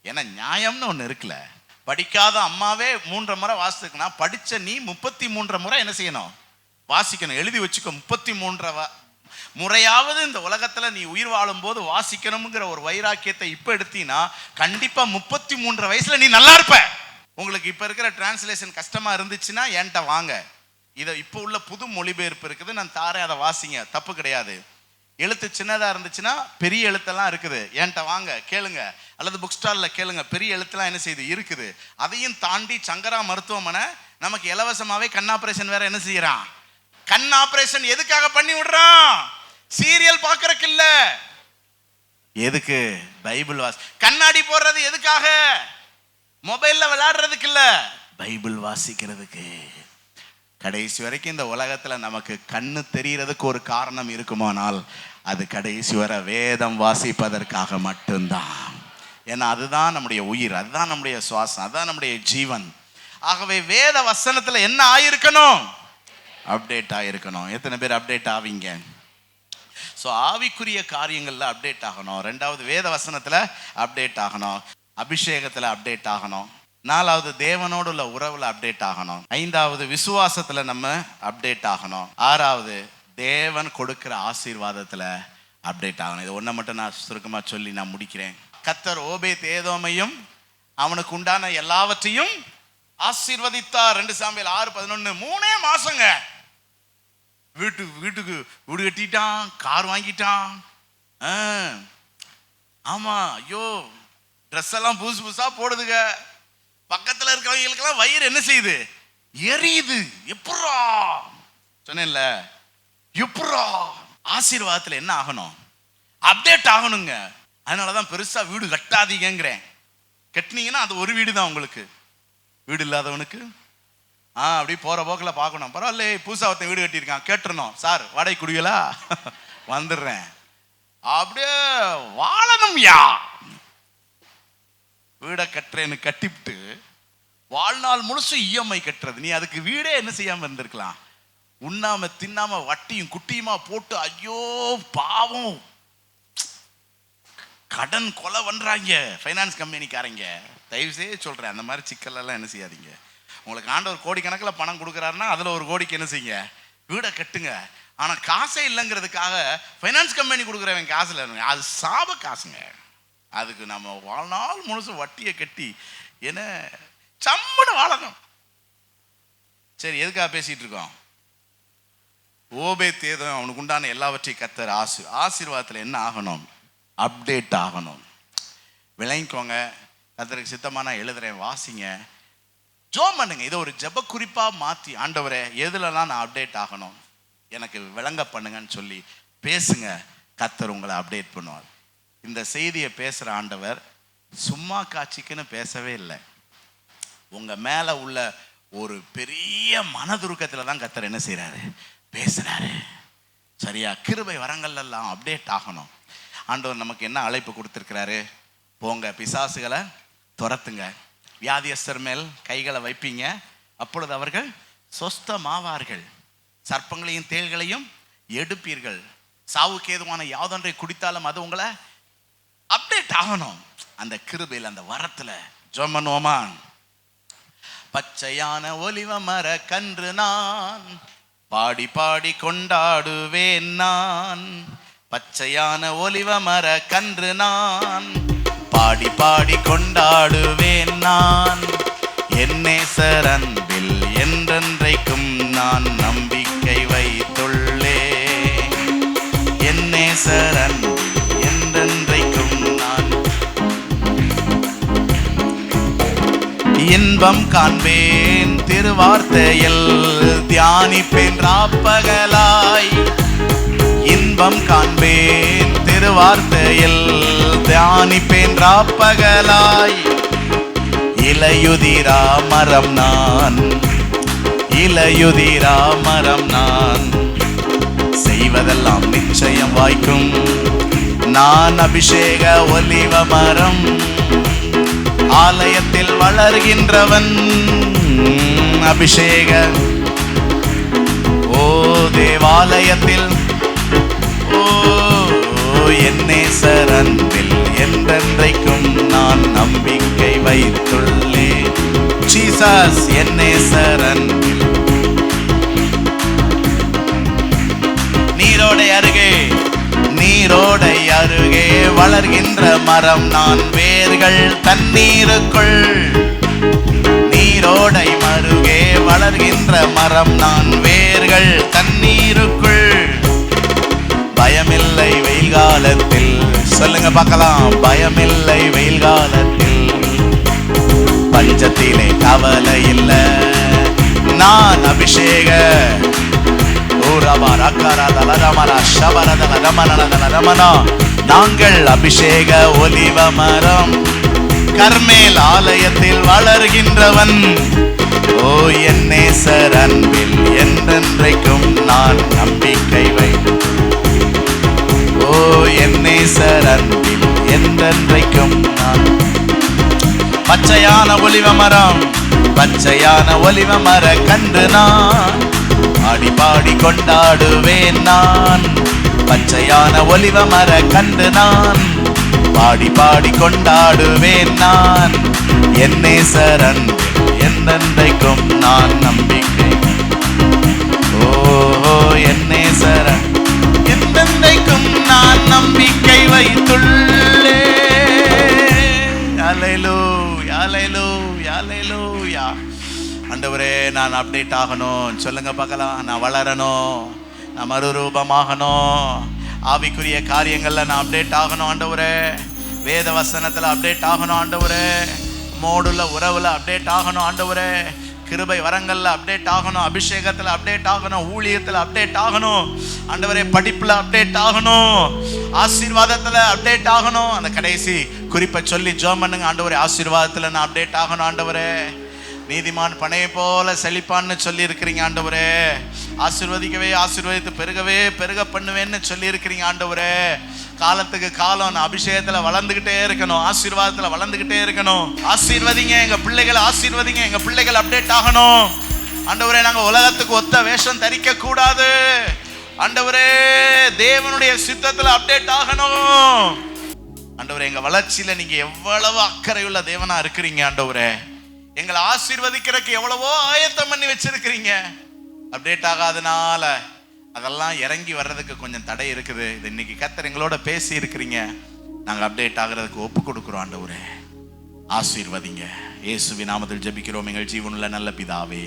ஏன்னா நியாயம்னு ஒன்று இருக்குல்ல. படிக்காத அம்மாவே 3 முறை வாசிச்சுக்குன்னா படிச்ச நீ 33 முறை என்ன செய்யணும், வாசிக்கணும். எழுதி வச்சுக்கோ, 33 முறையாவது இந்த உலகத்துல நீ உயிர் வாழும் போது வாசிக்கணுங்கிற ஒரு வைராக்கியத்தை இப்ப எடுத்தீங்கன்னா கண்டிப்பா 33 வயசுல நீ நல்லா இருப்ப. உங்களுக்கு இப்ப இருக்கிற டிரான்ஸ்லேஷன் கஷ்டமா இருந்துச்சுன்னா என்கிட்ட வாங்க, இதை இப்போ உள்ள புது மொழிபெயர்ப்பு இருக்குது, நான் தாரேன், அதை வாசிங்க, தப்பு கிடையாது. எழுத்து சின்னதா இருந்துச்சுன்னா பெரிய எழுத்தெல்லாம் இருக்குது, என்கிட்ட வாங்க கேளுங்க, அல்லது புக் ஸ்டால்ல கேளுங்க, பெரிய எழுத்தெல்லாம் என்ன செய்யுது இருக்குது. அதையும் தாண்டி சங்கரா மருத்துவமனை நமக்கு இலவசமாவே கண் ஆபரேஷன் வேற என்ன செய்யறான். கண் ஆபரேஷன் எதுக்காக பண்ணி விடுறான்? சீரியல் பாக்குறதுக்கு இல்ல, எதுக்கு? பைபிள் கண்ணாடி போடுறது எதுக்காக? மொபைல்ல விளையாடுறதுக்கு இல்ல, பைபிள் வாசிக்கிறதுக்கு. கடைசி வரைக்கும் இந்த உலகத்துல நமக்கு கண்ணு தெரியறதுக்கு ஒரு காரணம் இருக்குமானால் அது கடைசி வரை வேதம் வாசிப்பதற்காக மட்டும்தான். ஏன்னா அதுதான் நம்முடைய உயிர், அதுதான் நம்முடைய சுவாசம், அதுதான் நம்முடைய ஜீவன். ஆகவே வேத வசனத்துல என்ன ஆயிருக்கணும்? அப்டேட் ஆயிருக்கணும். எத்தனை பேர் அப்டேட் ஆவீங்க? ஸோ ஆவிக்குரிய காரியங்கள்ல அப்டேட் ஆகணும். 2வது வேத வசனத்துல அப்டேட் ஆகணும். அபிஷேகத்துல அப்டேட் ஆகணும். 4வது தேவனோடு உள்ள உறவுல அப்டேட் ஆகணும். 5வது விசுவாசத்துல நம்ம அப்டேட் ஆகணும். 6வது தேவன் கொடுக்கிற ஆசீர்வாதத்துல அப்டேட் ஆகணும். இது ஒன்றை மட்டும் நான் சுருக்கமா சொல்லி நான் முடிக்கிறேன். கர்த்தர் ஓபேத் ஏதோமையும் அவனுக்கு உண்டான எல்லாவற்றையும் ஆசீர்வதித்தார். 2 சாமுவேல் 6:11. 3 மாசங்க வீட்டுக்கு வீடு கட்டிட்டான், கார் வாங்கிட்டான். ஆமா, ஐயோ ட்ரெஸ் எல்லாம் புதுசு புதுசா போடுதுங்க. பக்கத்துல இருக்கிறவங்களுக்கெல்லாம் வயிறு என்ன செய்யுது, எரியுது. எப்படா சொன்னேன்ல, எப்படா ஆசீர்வாதத்துல என்ன ஆகணும், அப்டேட் ஆகணுங்க. அதனாலதான் பெருசா வீடு கட்டாதீங்கிறேன். கட்டினீங்கன்னா அது ஒரு வீடு தான் உங்களுக்கு. வீடு இல்லாதவனுக்கு அப்படி போற போக்கில் பார்க்கணும். பரவாயில்ல, புதுசா ஒருத்தன் வீடு கட்டியிருக்கான், கேட்டுருணும், சார் வாடகை குடிகளா வந்துடுறேன். அப்படியே வாழணும். வீடை கட்டுறேன்னு கட்டிவிட்டு வாழ்நாள் முழுசு இஎம்ஐ கட்டுறது. நீ அதுக்கு வீடே என்ன செய்யாம இருந்திருக்கலாம். உண்ணாம தின்னாம வட்டியும் குட்டியுமா போட்டு, ஐயோ பாவம், கடன் கொலை பண்றாங்க ஃபைனான்ஸ் கம்பெனிக்காரங்க. தயவு செய்து சொல்றேன், அந்த மாதிரி சிக்கல் எல்லாம் என்ன செய்யாதீங்க. உங்களுக்கு ஆண்டவர் கோடிக்கணக்கில் பணம் கொடுக்குறாருன்னா அதில் ஒரு கோடிக்கு என்ன செய்யுங்க, வீடை கட்டுங்க. ஆனால் காசே இல்லைங்கிறதுக்காக ஃபைனான்ஸ் கம்பெனி கொடுக்குறவங்க காசுல அது சாப காசுங்க. அதுக்கு நம்ம வாழ்நாள் முழுசு வட்டியை கட்டி என்ன சம்மனு வாழணும். சரி, எதுக்காக பேசிட்டு இருக்கோம்? ஓபேத் ஏதோம் அவனுக்கு உண்டான எல்லாவற்றையும் கர்த்தர் ஆசீர்வாதத்தில் என்ன ஆகணும், அப்டேட் ஆகணும். விளங்கிக்கோங்க. கர்த்தருக்கு சித்தமான எழுதுறேன், வாசிங்க, ஜோம் பண்ணுங்க. இதை ஒரு ஜெப குறிப்பா மாற்றி, ஆண்டவரே எதுலலாம் நான் அப்டேட் ஆகணும் எனக்கு விளங்க பண்ணுங்கன்னு சொல்லி பேசுங்க. கர்த்தர் உங்களை அப்டேட் பண்ணுவார். இந்த செய்தியை பேசுற ஆண்டவர் சும்மா காட்சிக்குன்னு பேசவே இல்லை. உங்க மேல உள்ள ஒரு பெரிய மனதுருக்கத்துல தான் கர்த்தர் என்ன செய்யறாரு, பேசுறாரு. சரியா? கிருபை வரங்கள் எல்லாம் அப்டேட் ஆகணும். ஆண்டவர் நமக்கு என்ன அழைப்பு கொடுத்திருக்கிறாரு? போங்க, பிசாசுகளை துரத்துங்க, வியாதியஸ்தர் மேல் கைகளை வைப்பீங்க, அப்பொழுது அவர்கள் சொஸ்தமாவார்கள், சர்ப்பங்களையும் தேள்களையும் எடுப்பீர்கள், சாவுக்கு ஏதுவான யாதொன்றை குடித்தாலும் அது உங்களை அப்டேட் ஆகணும். அந்த கிருபையில், அந்த வரத்துல ஜெபம் பண்ணுவோமா? பச்சையான ஒலிவ மர கன்று நான், பாடி பாடி கொண்டாடுவேன் நான். பச்சையான ஒலிவ மர கன்று நான், பாடி பாடி கொண்டாடுவேன் நான். என் நேசர் அன்பில் என்றென்றைக்கும் நான் நம்பிக்கை வைத்துள்ளேன். என் நேசர் அன்பில் என்றென்றைக்கும் நான் இன்பம் காண்பேன். திருவார்த்தையில் தியானிப்பேன் ராப்பகலாய். இன்பம் காண்பேன், திருவார்த்தையில் தியானிப்பேன் ராப்பகலாய். இலையுதிரா மரம் நான், இலையுதிரா மரம் நான், செய்வதெல்லாம் நிச்சயம் வாய்க்கும். நான் அபிஷேக ஒலிவ மரம், ஆலயத்தில் வளர்கின்றவன். அபிஷேக ஓ தேவாலயத்தில் என் நேசர் அன்பில் என்றென்றைக்கும் நான் நம்பிக்கை வைத்துள்ளேன். ஜீசஸ் என் நேசர் அன்பில். நீரோடை அருகே வளர்கின்ற மரம் நான், வேர்கள் தண்ணீருக்குள். நீரோடை மருகே வளர்கின்ற மரம் நான், வேர்கள் தண்ணீருக்குள். பயமில்லை வெயில் காலத்தில், சொல்லுங்க பார்க்கலாம். பயமில்லை வெயில் காலத்தில், பஞ்சத்திலே கவலை இல்லை. நான் அபிஷேக நாங்கள் அபிஷேக ஒலிவ மரம், கர்மேல் ஆலயத்தில் வளர்கின்றவன். ஓ என் நேசர் அன்பில் என்றென்றைக்கும் நான் நம்பிக்கை வை. ஓ என் நேசர் அன்பில் என்றென்றைக்கும் நான். பச்சையான ஒலிவ மரம், பச்சையான ஒலிவ மர கன்று நான், பாடி பாடி கொண்டாடுவேன் நான். பச்சையான ஒலிவ மர கன்று நான், பாடி பாடி கொண்டாடுவேன் நான். என் நேசர் அன்பில் என்றென்றைக்கும் நான் நம்பிக்கை. ஓ என் நேசர் என்றென்றைக்கும் நான் நம்பிக்கை வைத்துள்ளேன். அல்லேலூயா அல்லேலூயா அல்லேலூயா. ஆண்டவரே, நான் அப்டேட் ஆகணும். சொல்லுங்க பார்க்கலாம். நான் வளரணும், நான் மறுரூபமாகணும், ஆவிக்குரிய காரியங்கள்ல நான் அப்டேட் ஆகணும் ஆண்டவரே. வேத வசனத்துல அப்டேட் ஆகணும் ஆண்டவரே. மோடுல உறவுல அப்டேட் ஆகணும் ஆண்டவரே. கிருபை வரங்கள்ல அப்டேட் ஆகணும், அபிஷேகத்துல அப்டேட் ஆகணும், ஊழியத்துல அப்டேட் ஆகணும் ஆண்டவரே. படிப்புல அப்டேட் ஆகணும், ஆசீர்வாதத்துல அப்டேட் ஆகணும். அந்த கடைசி குறிப்பை சொல்லி ஜெபம் பண்ணுங்க. ஆண்டவரே, ஆசீர்வாதத்துல நான் அப்டேட் ஆகணும் ஆண்டவரே. நீதிமான் பனையை போல செழிப்பான்னு சொல்லி இருக்கிறீங்க ஆண்டவரே. ஆசீர்வதிக்கவே ஆசீர்வதித்து பெருகவே பெருக பண்ணுவேன்னு சொல்லி இருக்கிறீங்க ஆண்டவரே. காலத்துக்கு காலம் நான் அபிஷேகத்துல வளர்ந்துகிட்டே இருக்கணும், ஆசீர்வாதத்துல வளர்ந்துகிட்டே இருக்கணும். ஆசீர்வதிங்க எங்க பிள்ளைகளை, ஆசீர்வதிங்க எங்க பிள்ளைகள் அப்டேட் ஆகணும் ஆண்டவரே. நாங்க உலகத்துக்கு ஒத்த வேஷம் தரிக்க கூடாது ஆண்டவரே. தேவனுடைய சித்தத்துல அப்டேட் ஆகணும் ஆண்டவரே. எங்க வளர்ச்சியில நீங்க எவ்வளவு அக்கறையுள்ள தேவனா இருக்கிறீங்க ஆண்டவரே. எங்களை ஆசீர்வதிக்கிறதுக்கு எவ்வளவோ ஆயத்தம் பண்ணி வச்சிருக்கிறீங்க. அப்டேட் ஆகாதனால அதெல்லாம் இறங்கி வர்றதுக்கு கொஞ்சம் தடை இருக்குது. இது இன்னைக்கு கர்த்தர் எங்களோட பேசி இருக்கிறீங்க. நாங்க அப்டேட் ஆகிறதுக்கு ஒப்பு கொடுக்கிறோம் ஆண்டவரே. ஆசீர்வதிங்க. இயேசுவின் நாமத்தில் ஜெபிக்கிறோம் எங்கள் ஜீவனுள்ள நல்ல பிதாவே.